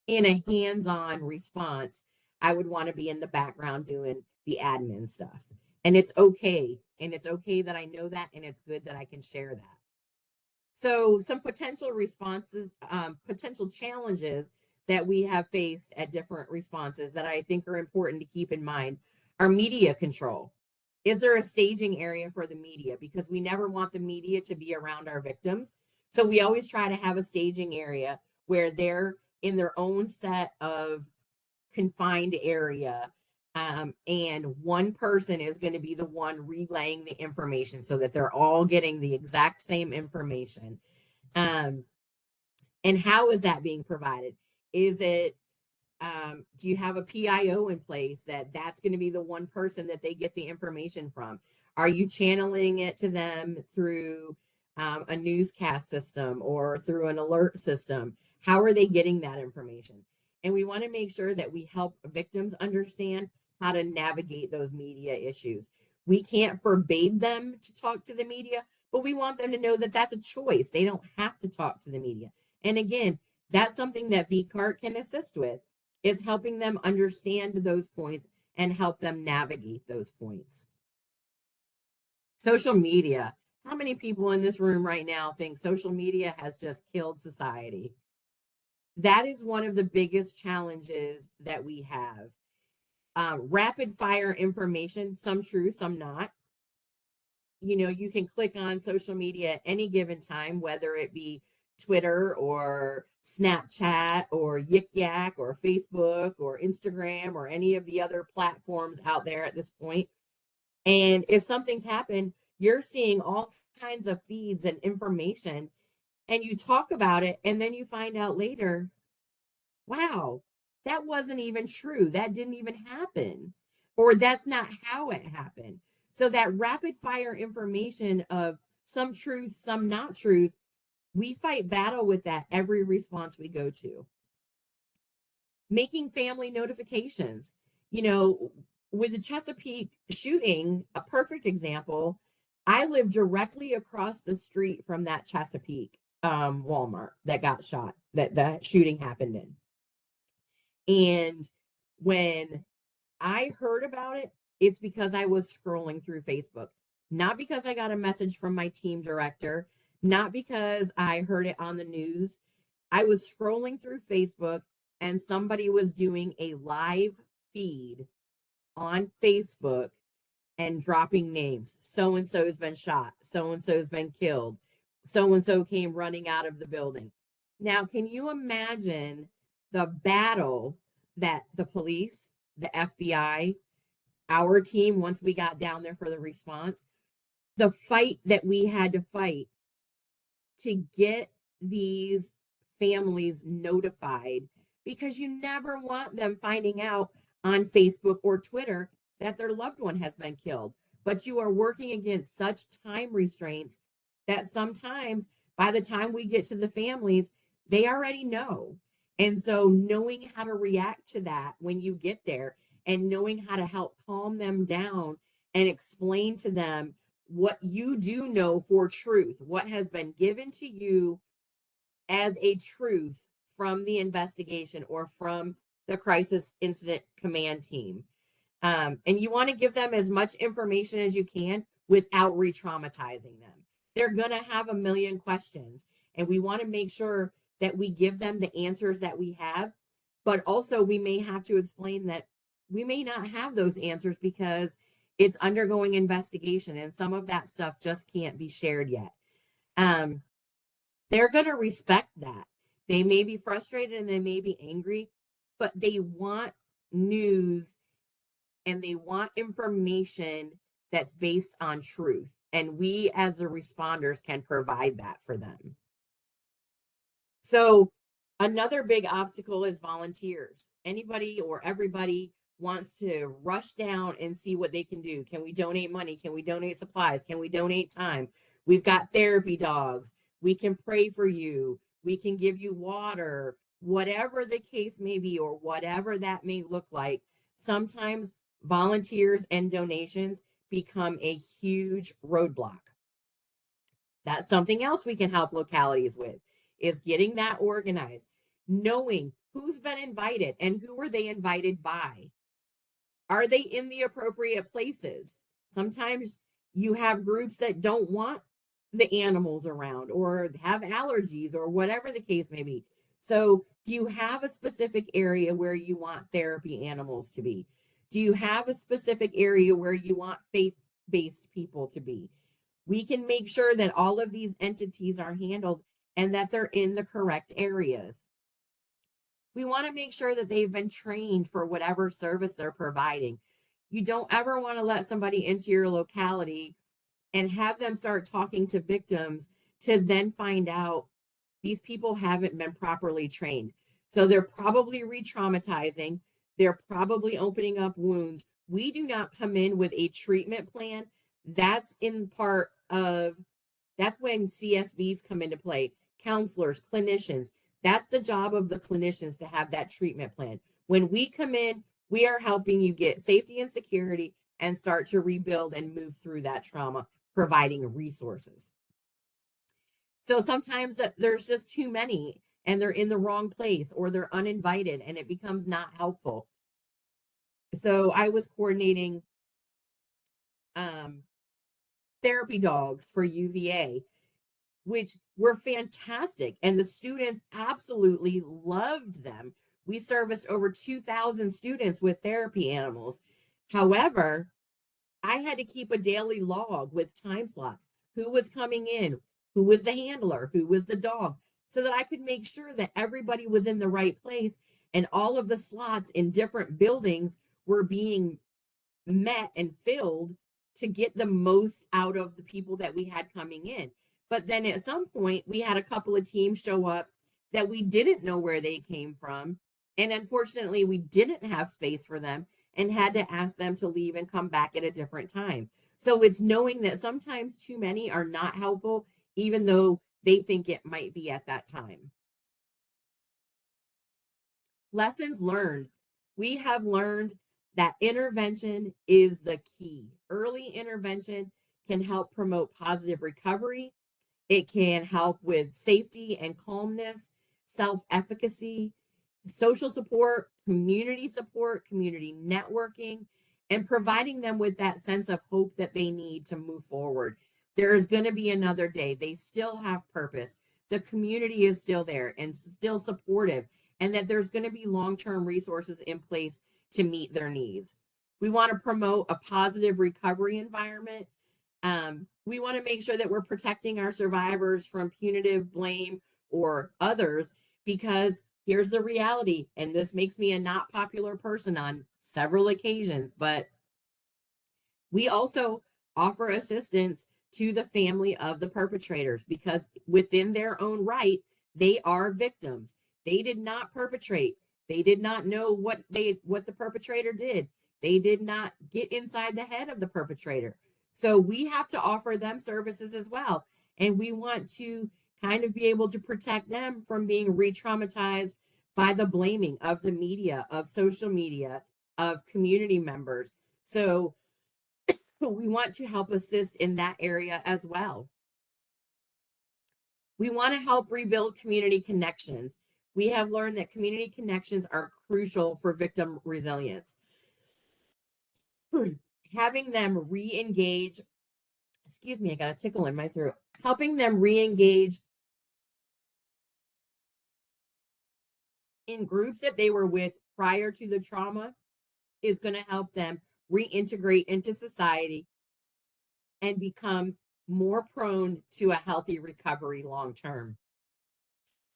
in a hands on response. I would want to be in the background doing the admin stuff. And it's okay. And it's okay that I know that. And it's good that I can share that. So, some potential responses, potential challenges that we have faced at different responses that I think are important to keep in mind are media control. Is there a staging area for the media? Because we never want the media to be around our victims. So, we always try to have a staging area where they're in their own set of confined area. And one person is going to be the one relaying the information so that they're all getting the exact same information. Um, and how is that being provided? Is it, do you have a PIO in place that's going to be the one person that they get the information from? Are you channeling it to them through a newscast system or through an alert system? How are they getting that information? And we want to make sure that we help victims understand how to navigate those media issues. We can't forbade them to talk to the media, but we want them to know that that's a choice. They don't have to talk to the media. And again, that's something that VCART can assist with, is helping them understand those points and help them navigate those points. Social media. How many people in this room right now think social media has just killed society? That is one of the biggest challenges that we have. Rapid fire information, some true, some not. You know, you can click on social media at any given time, whether it be Twitter or Snapchat or Yik Yak or Facebook or Instagram or any of the other platforms out there at this point. And if something's happened, you're seeing all kinds of feeds and information, and you talk about it, and then you find out later, wow, that wasn't even true. That didn't even happen. Or that's not how it happened. So that rapid fire information of some truth, some not truth, we fight battle with that every response we go to. Making family notifications. You know, with the Chesapeake shooting, a perfect example, I live directly across the street from that Chesapeake Walmart that got shot, that shooting happened in. And when I heard about it, it's because I was scrolling through Facebook, not because I got a message from my team director, not because I heard it on the news. I was scrolling through Facebook and somebody was doing a live feed on Facebook and dropping names. So and so has been shot. So and so has been killed. So and so came running out of the building. Now, can you imagine the battle that the police, the FBI, our team, once we got down there for the response, the fight that we had to fight to get these families notified, because you never want them finding out on Facebook or Twitter that their loved one has been killed. But you are working against such time restraints that sometimes by the time we get to the families, they already know. And so knowing how to react to that when you get there and knowing how to help calm them down and explain to them what you do know for truth, what has been given to you as a truth from the investigation or from the crisis incident command team. And you want to give them as much information as you can without re-traumatizing them. They're going to have a million questions, and we want to make sure that we give them the answers that we have, but also we may have to explain that we may not have those answers because it's undergoing investigation and some of that stuff just can't be shared yet. They're going to respect that. They may be frustrated and they may be angry, but they want news and they want information that's based on truth. And we, as the responders, can provide that for them. So, another big obstacle is volunteers. Anybody or everybody wants to rush down and see what they can do. Can we donate money? Can we donate supplies? Can we donate time? We've got therapy dogs. We can pray for you. We can give you water, whatever the case may be, or whatever that may look like. Sometimes volunteers and donations become a huge roadblock. That's something else we can help localities with, is getting that organized, knowing who's been invited and who were they invited by. Are they in the appropriate places? Sometimes you have groups that don't want the animals around or have allergies or whatever the case may be. So, do you have a specific area where you want therapy animals to be? Do you have a specific area where you want faith-based people to be? We can make sure that all of these entities are handled and that they're in the correct areas. We want to make sure that they've been trained for whatever service they're providing. You don't ever want to let somebody into your locality and have them start talking to victims to then find out these people haven't been properly trained. So they're probably re-traumatizing. They're probably opening up wounds. We do not come in with a treatment plan. That's in part of, that's when CSVs come into play, counselors, clinicians. That's the job of the clinicians to have that treatment plan. When we come in, we are helping you get safety and security and start to rebuild and move through that trauma, providing resources. So sometimes that there's just too many and they're in the wrong place or they're uninvited and it becomes not helpful. So I was coordinating therapy dogs for UVA, which were fantastic. And the students absolutely loved them. We serviced over 2,000 students with therapy animals. However, I had to keep a daily log with time slots. Who was coming in? Who was the handler? Who was the dog? So that I could make sure that everybody was in the right place and all of the slots in different buildings were being met and filled to get the most out of the people that we had coming in. But then at some point, we had a couple of teams show up that we didn't know where they came from. And unfortunately, we didn't have space for them and had to ask them to leave and come back at a different time. So it's knowing that sometimes too many are not helpful, even though they think it might be at that time. Lessons learned. We have learned that intervention is the key. Early intervention can help promote positive recovery. It can help with safety and calmness, self-efficacy, social support, community networking, and providing them with that sense of hope that they need to move forward. There is going to be another day. They still have purpose. The community is still there and still supportive, and that there's going to be long-term resources in place to meet their needs. We want to promote a positive recovery environment. We want to make sure that we're protecting our survivors from punitive blame or others, because here's the reality, and this makes me a not popular person on several occasions, but we also offer assistance to the family of the perpetrators, because within their own right, they are victims. They did not perpetrate. They did not know what the perpetrator did. They did not get inside the head of the perpetrator. So we have to offer them services as well. And we want to kind of be able to protect them from being re-traumatized by the blaming of the media, of social media, of community members. So we want to help assist in that area as well. We want to help rebuild community connections. We have learned that community connections are crucial for victim resilience. Having them re-engage, excuse me, I got a tickle in my throat. Helping them re-engage in groups that they were with prior to the trauma is going to help them reintegrate into society and become more prone to a healthy recovery long term.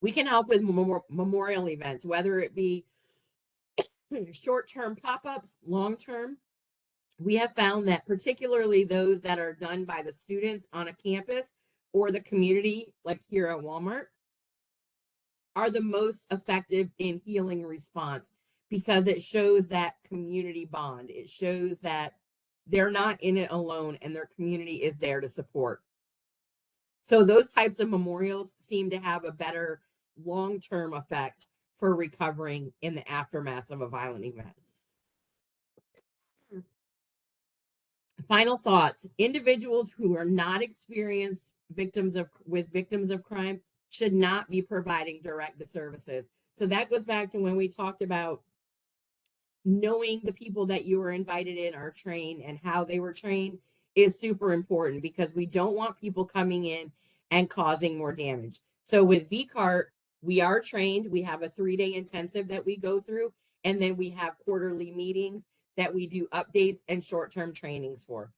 We can help with memorial events, whether it be short term pop ups, long term. we have found that particularly those that are done by the students on a campus or the community, like here at Walmart, are the most effective in healing response because it shows that community bond. It shows that they're not in it alone and their community is there to support. So those types of memorials seem to have a better long-term effect for recovering in the aftermath of a violent event. Final thoughts. Individuals who are not experienced victims of crime should not be providing direct services. So that goes back to when we talked about knowing the people that you were invited in are trained and how they were trained is super important because we don't want people coming in and causing more damage. So with VCART, we are trained. We have a 3-day intensive that we go through, and then we have quarterly meetings that we do updates and short-term trainings for.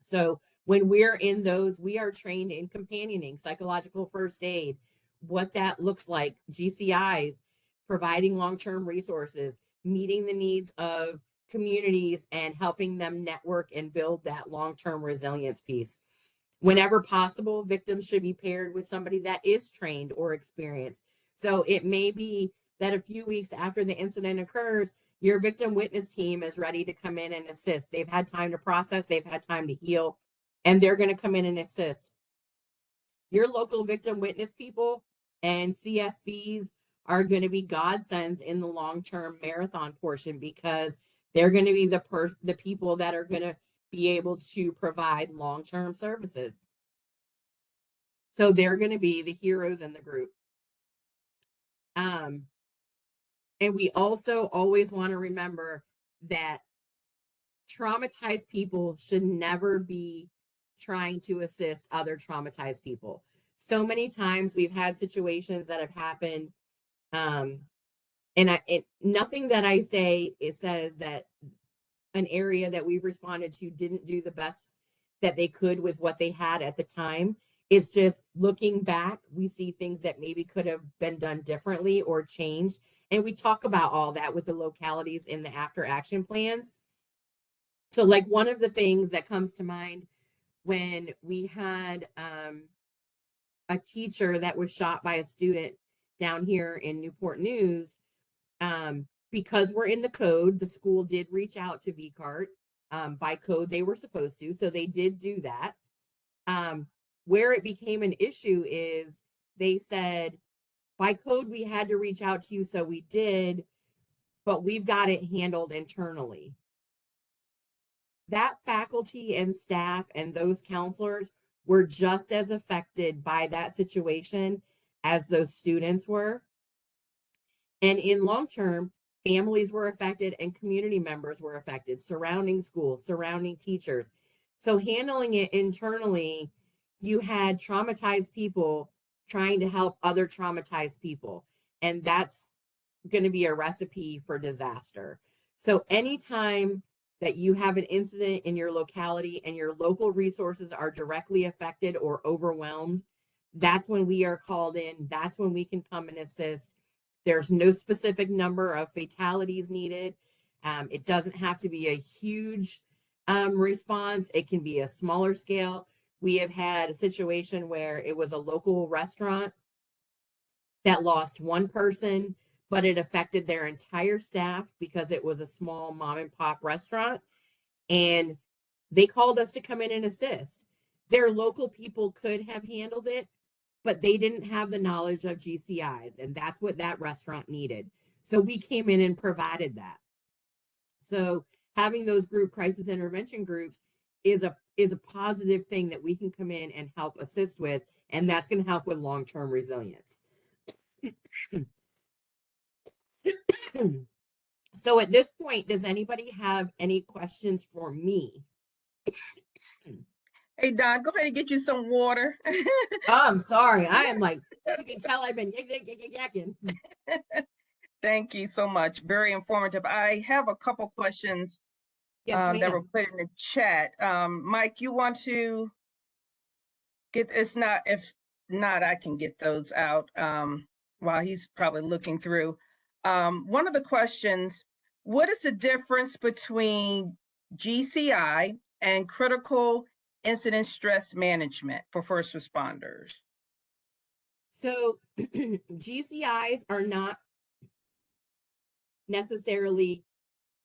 So when we're in those, we are trained in companioning, psychological first aid, what that looks like, GCIs, providing long-term resources, meeting the needs of communities and helping them network and build that long-term resilience piece. Whenever possible, victims should be paired with somebody that is trained or experienced. So it may be that a few weeks after the incident occurs, your victim witness team is ready to come in and assist. They've had time to process, they've had time to heal, and they're going to come in and assist. Your local victim witness people and CSBs are going to be godsends in the long-term marathon portion because they're going to be the people that are going to be able to provide long-term services. So they're going to be the heroes in the group. And we also always want to remember that traumatized people should never be trying to assist other traumatized people. So many times we've had situations that have happened, and nothing that I say, it says that an area that we've responded to didn't do the best that they could with what they had at the time. It's just looking back, we see things that maybe could have been done differently or changed. And we talk about all that with the localities in the after action plans. So like one of the things that comes to mind when we had a teacher that was shot by a student down here in Newport News, because we're in the code, the school did reach out to VCART. By code, they were supposed to, so they did do that. Where it became an issue is they said, by code, we had to reach out to you, so we did, but we've got it handled internally. That faculty and staff and those counselors were just as affected by that situation as those students were. And in long term, families were affected and community members were affected, surrounding schools, surrounding teachers. So handling it internally, you had traumatized people trying to help other traumatized people. And that's going to be a recipe for disaster. So anytime that you have an incident in your locality and your local resources are directly affected or overwhelmed, that's when we are called in. That's when we can come and assist. There's no specific number of fatalities needed. It doesn't have to be a huge response. It can be a smaller scale. We have had a situation where it was a local restaurant that lost one person, but it affected their entire staff because it was a small mom and pop restaurant. And they called us to come in and assist. Their local people could have handled it, but they didn't have the knowledge of GCIs, and that's what that restaurant needed. So we came in and provided that. So having those group crisis intervention groups is a positive thing that we can come in and help assist with, and that's going to help with long-term resilience. So at this point, does anybody have any questions for me? Hey, Don, go ahead and get you some water. Oh, I'm sorry. I am like, you can tell I've been yakking. Thank you so much. Very informative. I have a couple questions that were put in the chat. Mike, you want to get, if not, I can get those out while he's probably looking through. One of the questions, what is the difference between GCI, and critical incident stress management for first responders? So GCIs are not necessarily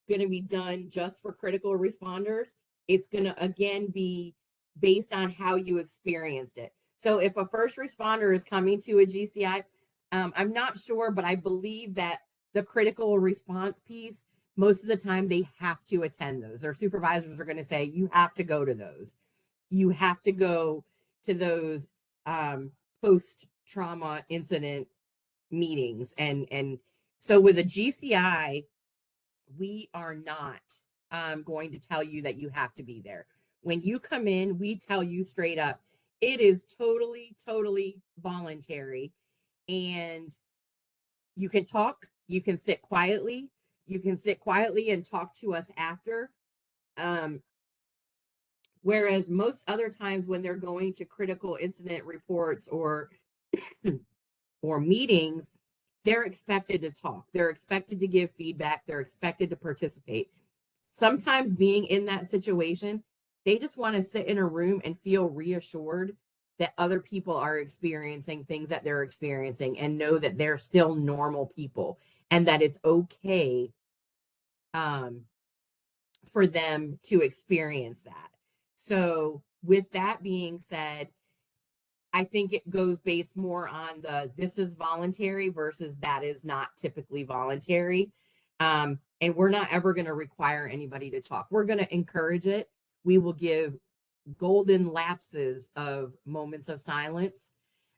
going to be done just for critical responders. It's going to, again, be based on how you experienced it. So if a first responder is coming to a GCI, I'm not sure, but I believe that the critical response piece, most of the time they have to attend those. Their supervisors are going to say, you have to go to those. You have to go to those post-trauma incident meetings. And so with a GCI, we are not going to tell you that you have to be there. When you come in, we tell you straight up, it is totally, totally voluntary. And you can talk, you can sit quietly, and talk to us after. Whereas most other times when they're going to critical incident reports or meetings, they're expected to talk. They're expected to give feedback. They're expected to participate. Sometimes being in that situation, they just want to sit in a room and feel reassured that other people are experiencing things that they're experiencing and know that they're still normal people and that it's okay for them to experience that. So with that being said, I think it goes based more on this is voluntary versus that is not typically voluntary. And we're not ever going to require anybody to talk. We're going to encourage it. We will give golden lapses of moments of silence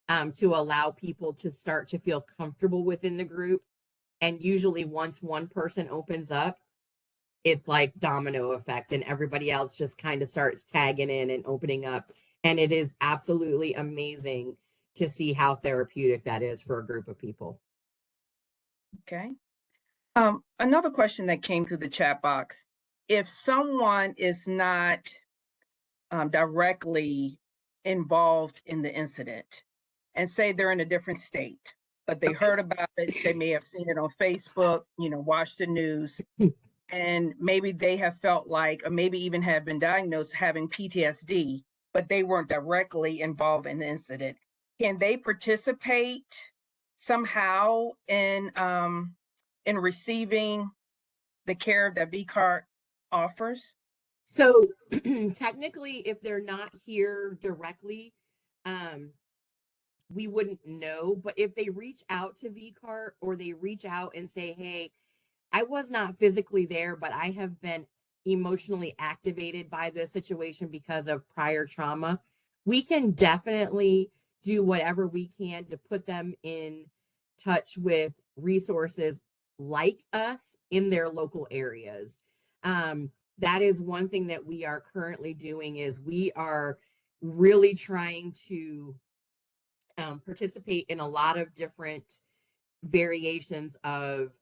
to allow people to start to feel comfortable within the group. And usually once one person opens up, it's like domino effect and everybody else just kind of starts tagging in and opening up. And it is absolutely amazing to see how therapeutic that is for a group of people. Okay. Another question that came through the chat box. If someone is not directly involved in the incident and say they're in a different state, but they heard about it, they may have seen it on Facebook, watched the news, and maybe they have felt like, or maybe even have been diagnosed having PTSD, but they weren't directly involved in the incident. Can they participate somehow in receiving the care that VCART offers? So technically, if they're not here directly, we wouldn't know. But if they reach out to VCART or they reach out and say, hey, I was not physically there, but I have been emotionally activated by this situation because of prior trauma, we can definitely do whatever we can to put them in touch with resources like us in their local areas. That is one thing that we are currently doing is we are really trying to participate in a lot of different variations of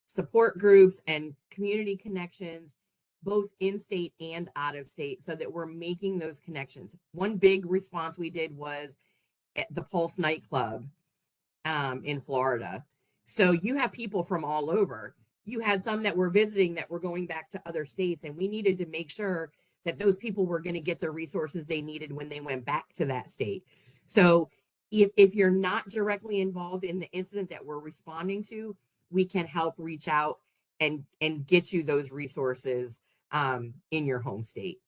support groups and community connections, both in state and out of state, so that we're making those connections. One big response we did was at the Pulse nightclub in Florida. So you have people from all over. You had some that were visiting that were going back to other states, and we needed to make sure that those people were going to get the resources they needed when they went back to that state. So if you're not directly involved in the incident that we're responding to, we can help reach out and get you those resources in your home state.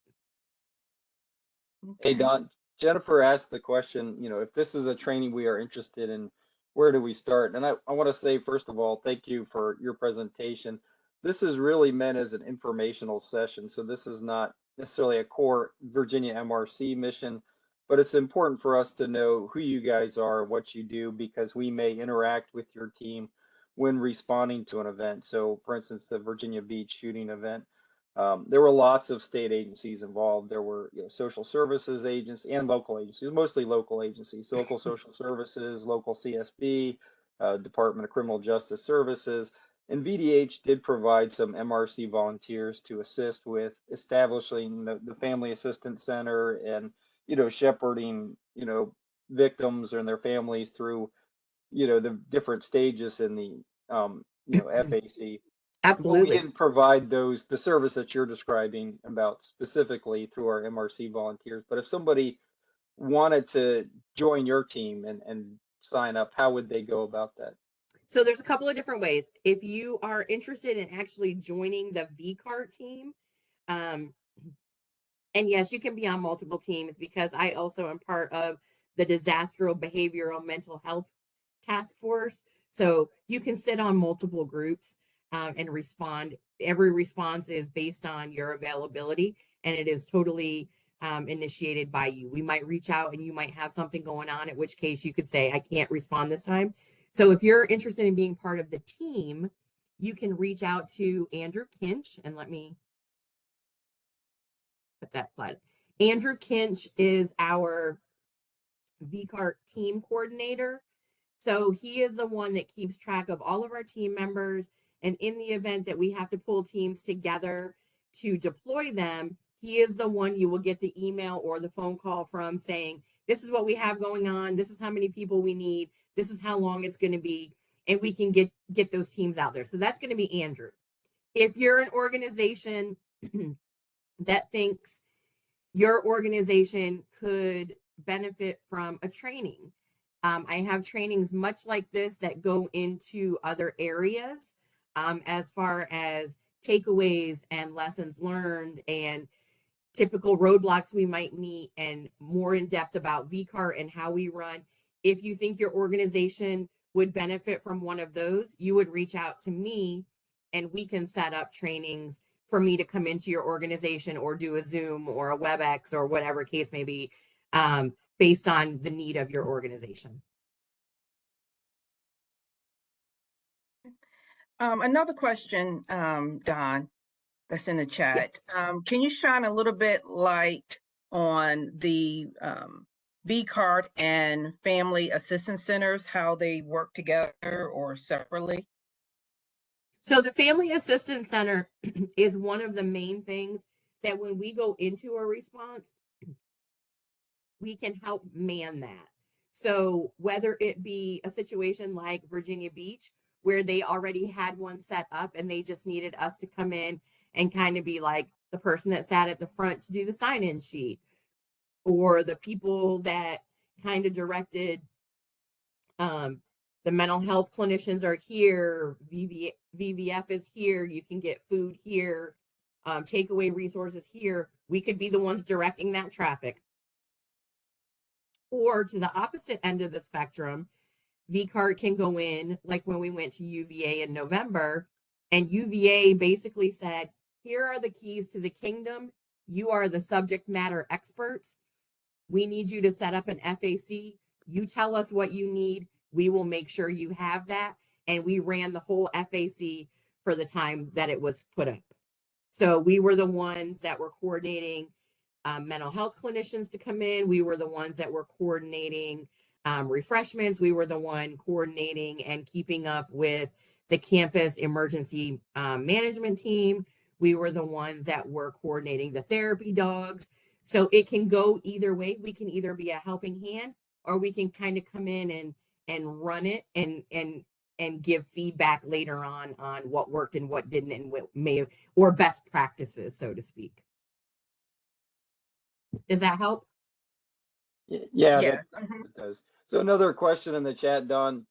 Okay. Hey, Don, Jennifer asked the question, if this is a training we are interested in, where do we start? And I want to say, first of all, thank you for your presentation. This is really meant as an informational session. So this is not necessarily a core Virginia MRC mission, but it's important for us to know who you guys are, what you do, because we may interact with your team when responding to an event. So for instance, the Virginia Beach shooting event, there were lots of state agencies involved. There were social services agents and local agencies, mostly local agencies, local social services, local CSB, Department of Criminal Justice Services. And VDH did provide some MRC volunteers to assist with establishing the Family Assistance Center and, shepherding, victims and their families through, the different stages in the, FAC. But we Absolutely. didn't provide the service that you're describing about specifically through our MRC volunteers. But if somebody wanted to join your team and sign up, how would they go about that? So there's a couple of different ways. If you are interested in actually joining the VCART team, um, and yes, you can be on multiple teams because I also am part of the Disaster Behavioral Mental Health Task Force. So you can sit on multiple groups and respond. Every response is based on your availability, and it is totally initiated by you. We might reach out and you might have something going on, at which case you could say, I can't respond this time. So if you're interested in being part of the team, you can reach out to Andrew Kinch, and let me put that slide. Andrew Kinch is our VCART team coordinator. So he is the one that keeps track of all of our team members. And in the event that we have to pull teams together to deploy them, he is the one you will get the email or the phone call from saying, this is what we have going on. This is how many people we need. This is how long it's going to be. And we can get those teams out there. So that's going to be Andrew. If you're an organization that thinks your organization could benefit from a training. I have trainings much like this that go into other areas as far as takeaways and lessons learned and typical roadblocks we might meet and more in depth about VCART and how we run. If you think your organization would benefit from one of those, you would reach out to me and we can set up trainings for me to come into your organization or do a Zoom or a WebEx or whatever case may be based on the need of your organization. Another question, Don, that's in the chat. Yes. Can you shine a little bit light on the VCART and family assistance centers, how they work together or separately? So the Family Assistance Center is one of the main things that when we go into a response, we can help man that. So whether it be a situation like Virginia Beach, where they already had one set up and they just needed us to come in and kind of be like the person that sat at the front to do the sign-in sheet, or the people that kind of directed the mental health clinicians are here, VVF is here, you can get food here, takeaway resources here. We could be the ones directing that traffic. Or to the opposite end of the spectrum, VCART can go in, like when we went to UVA in November, and UVA basically said, here are the keys to the kingdom. You are the subject matter experts. We need you to set up an FAC. You tell us what you need. We will make sure you have that. And we ran the whole FAC for the time that it was put up. So we were the ones that were coordinating mental health clinicians to come in. We were the ones that were coordinating refreshments. We were the one coordinating and keeping up with the campus emergency management team. We were the ones that were coordinating the therapy dogs. So it can go either way. We can either be a helping hand or we can kind of come in and run it and give feedback later on what worked and what didn't and what may have, or best practices, so to speak. Does that help? Yeah, Yes. that does. So another question in the chat, Don.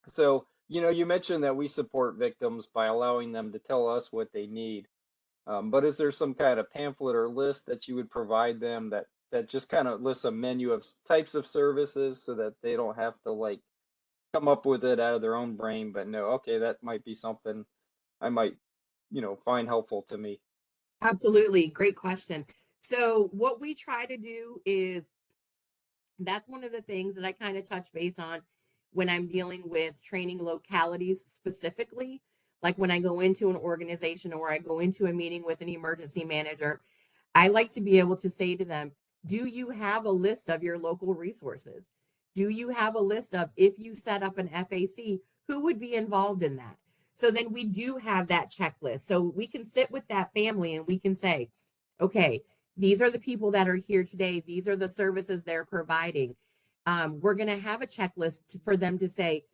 So, you mentioned that we support victims by allowing them to tell us what they need. But is there some kind of pamphlet or list that you would provide them that just kind of lists a menu of types of services so that they don't have to like come up with it out of their own brain, but no, okay, that might be something I might, find helpful to me. Absolutely. Great question. So what we try to do is, that's one of the things that I kind of touch base on when I'm dealing with training localities specifically. Like when I go into an organization or I go into a meeting with an emergency manager, I like to be able to say to them, do you have a list of your local resources? Do you have a list of, if you set up an FAC, who would be involved in that? So then we do have that checklist. So we can sit with that family and we can say, okay, these are the people that are here today. These are the services they're providing. We're going to have a checklist for them to say,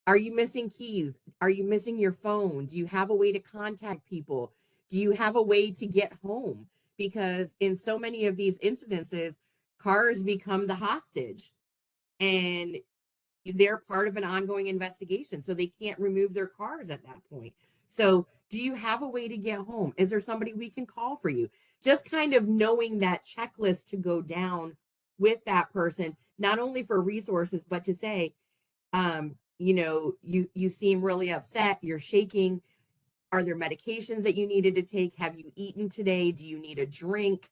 Are you missing keys? Are you missing your phone? Do you have a way to contact people? Do you have a way to get home? Because in so many of these incidences, cars become the hostage and they're part of an ongoing investigation. So they can't remove their cars at that point. So do you have a way to get home? Is there somebody we can call for you? Just kind of knowing that checklist to go down with that person, not only for resources, but to say, you seem really upset, you're shaking. Are there medications that you needed to take? Have you eaten today? Do you need a drink?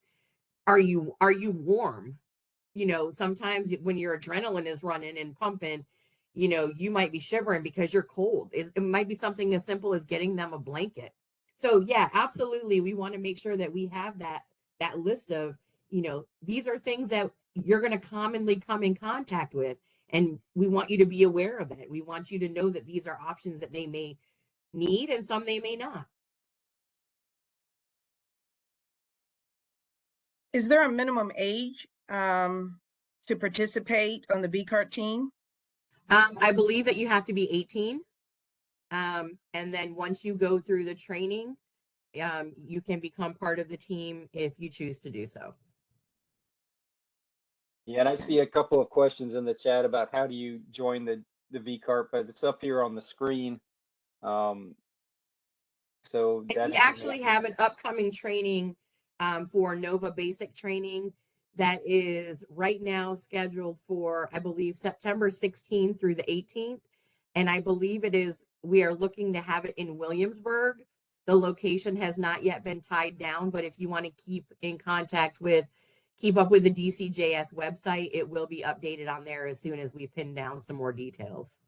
Are you warm? Sometimes when your adrenaline is running and pumping, you might be shivering because you're cold. It might be something as simple as getting them a blanket. So yeah, absolutely. We want to make sure that we have that list of, these are things that you're going to commonly come in contact with. And we want you to be aware of it. We want you to know that these are options that they may need and some they may not. Is there a minimum age to participate on the V-Cart team? I believe that you have to be 18. And then once you go through the training, you can become part of the team if you choose to do so. Yeah, and I see a couple of questions in the chat about how do you join the V-Cart, but it's up here on the screen. So that we actually have an upcoming training for Nova Basic training that is right now scheduled for, I believe, September 16th through the 18th. And I believe we are looking to have it in Williamsburg. The location has not yet been tied down, but if you want to keep up with the DCJS website, it will be updated on there as soon as we pin down some more details.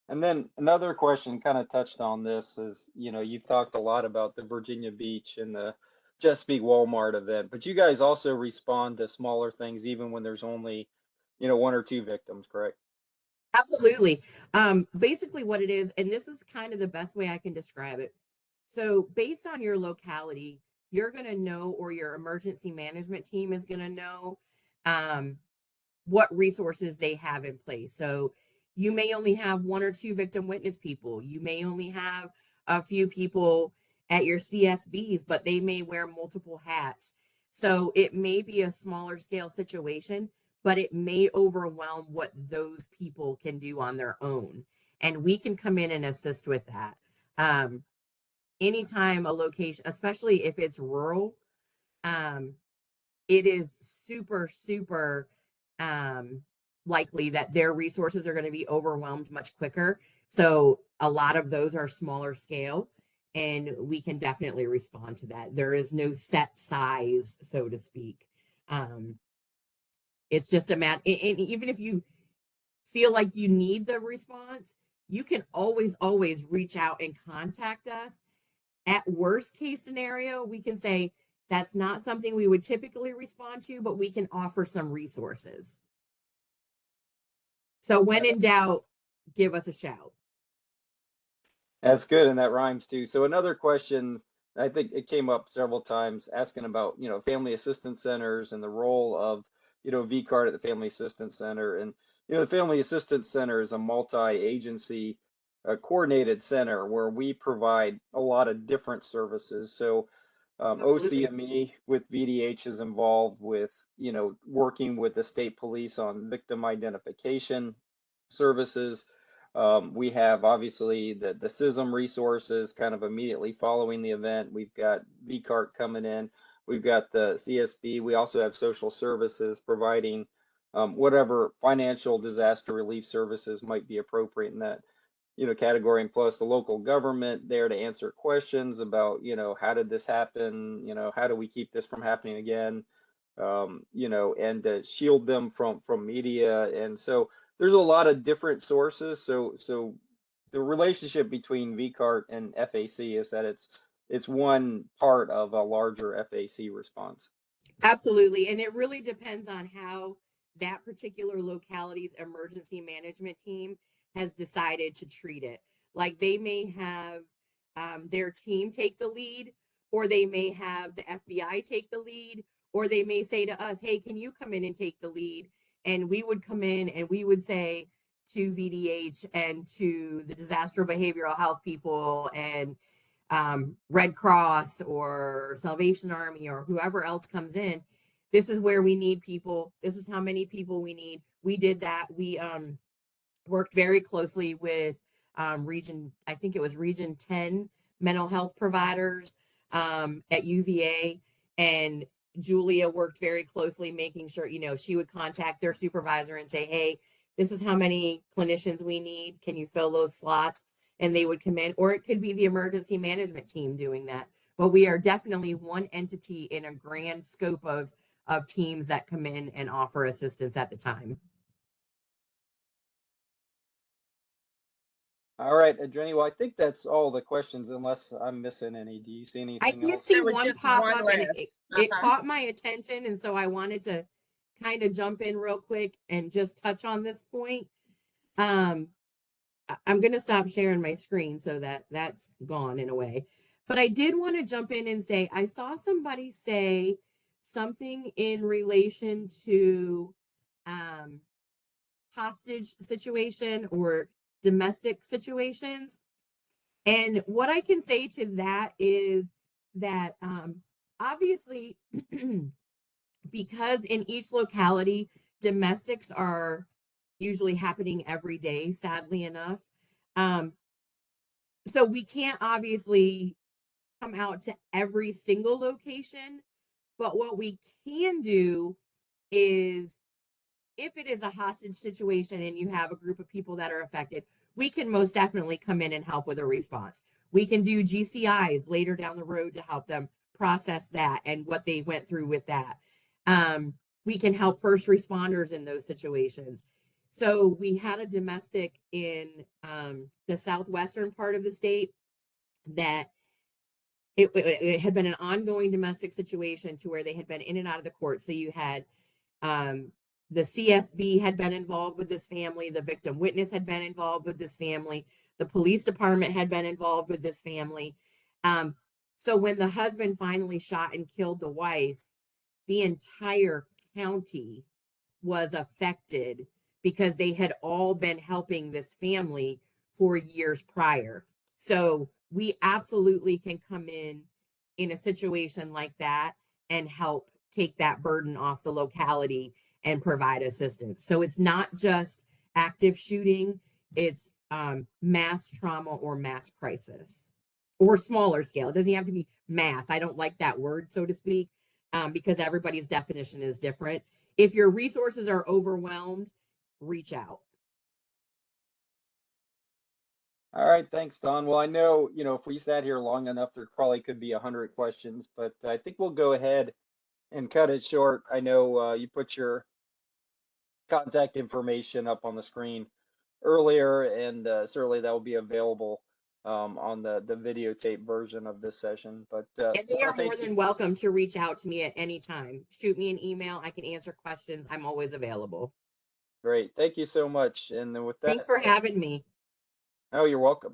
And then another question kind of touched on this is, you've talked a lot about the Virginia Beach and the Chesapeake Walmart event, but you guys also respond to smaller things even when there's only, one or two victims, correct? Absolutely. Basically what it is, and this is kind of the best way I can describe it. So based on your locality, you're going to know, or your emergency management team is going to know what resources they have in place. So you may only have one or two victim witness people. You may only have a few people at your CSBs, but they may wear multiple hats. So it may be a smaller scale situation, but it may overwhelm what those people can do on their own. And we can come in and assist with that. Anytime a location, especially if it's rural, it is super, super likely that their resources are going to be overwhelmed much quicker. So a lot of those are smaller scale, and we can definitely respond to that. There is no set size, so to speak. It's just a matter, and even if you feel like you need the response, you can always reach out and contact us. At worst case scenario, we can say that's not something we would typically respond to, but we can offer some resources. So when in doubt, give us a shout. That's good, and that rhymes too. So another question, I think it came up several times, asking about, family assistance centers and the role of, V-Cart at the Family Assistance Center. And, the Family Assistance Center is a multi-agency coordinated center where we provide a lot of different services. So OCME with VDH is involved with, working with the state police on victim identification services. We have obviously the CISM resources kind of immediately following the event. We've got V-Cart coming in. We've got the CSB. We also have social services providing whatever financial disaster relief services might be appropriate in that, category. And plus the local government there to answer questions about, how did this happen? How do we keep this from happening again? And to shield them from media. And so there's a lot of different sources. So the relationship between V-Cart and FAC is that it's one part of a larger FAC response. Absolutely. And it really depends on how that particular locality's emergency management team has decided to treat it. Like they may have their team take the lead, or they may have the FBI take the lead, or they may say to us, hey, can you come in and take the lead? And we would come in and we would say, to VDH and to the disaster behavioral health people and Red Cross or Salvation Army or whoever else comes in. This is where we need people. This is how many people we need. We did that. We worked very closely with I think it was Region 10 mental health providers at UVA. And Julia worked very closely, making sure, she would contact their supervisor and say, hey, this is how many clinicians we need. Can you fill those slots? And they would come in, or it could be the emergency management team doing that. But we are definitely one entity in a grand scope of teams that come in and offer assistance at the time. All right, Jenny. Well, I think that's all the questions, unless I'm missing any. Do you see anything I did else? see one pop up, and it Uh-huh. caught my attention, and so I wanted to kind of jump in real quick and just touch on this point. I'm going to stop sharing my screen so that that's gone in a way. But I did want to jump in and say, I saw somebody say something in relation to hostage situation or domestic situations. And what I can say to that is that obviously, because in each locality, domestics are usually happening every day, sadly enough. So we can't obviously come out to every single location, but what we can do is, if it is a hostage situation and you have a group of people that are affected, we can most definitely come in and help with a response. We can do GCIs later down the road to help them process that and what they went through with that. We can help first responders in those situations. So we had a domestic in the southwestern part of the state that it had been an ongoing domestic situation to where they had been in and out of the court. So you had the CSB had been involved with this family. The victim witness had been involved with this family. The police department had been involved with this family. So when the husband finally shot and killed the wife, the entire county was affected because they had all been helping this family for years prior. So we absolutely can come in a situation like that and help take that burden off the locality and provide assistance. So it's not just active shooting, it's mass trauma or mass crisis or smaller scale. It doesn't have to be mass. I don't like that word, so to speak, because everybody's definition is different. If your resources are overwhelmed, reach out. All right, thanks, Don. Well, I know, if we sat here long enough, there probably could be 100 questions, but I think we'll go ahead and cut it short. I know you put your contact information up on the screen earlier, and certainly that will be available on the videotape version of this session. But and they are more than welcome to reach out to me at any time. Shoot me an email. I can answer questions. I'm always available. Great. Thank you so much. And then with that, thanks for having me. Oh, you're welcome.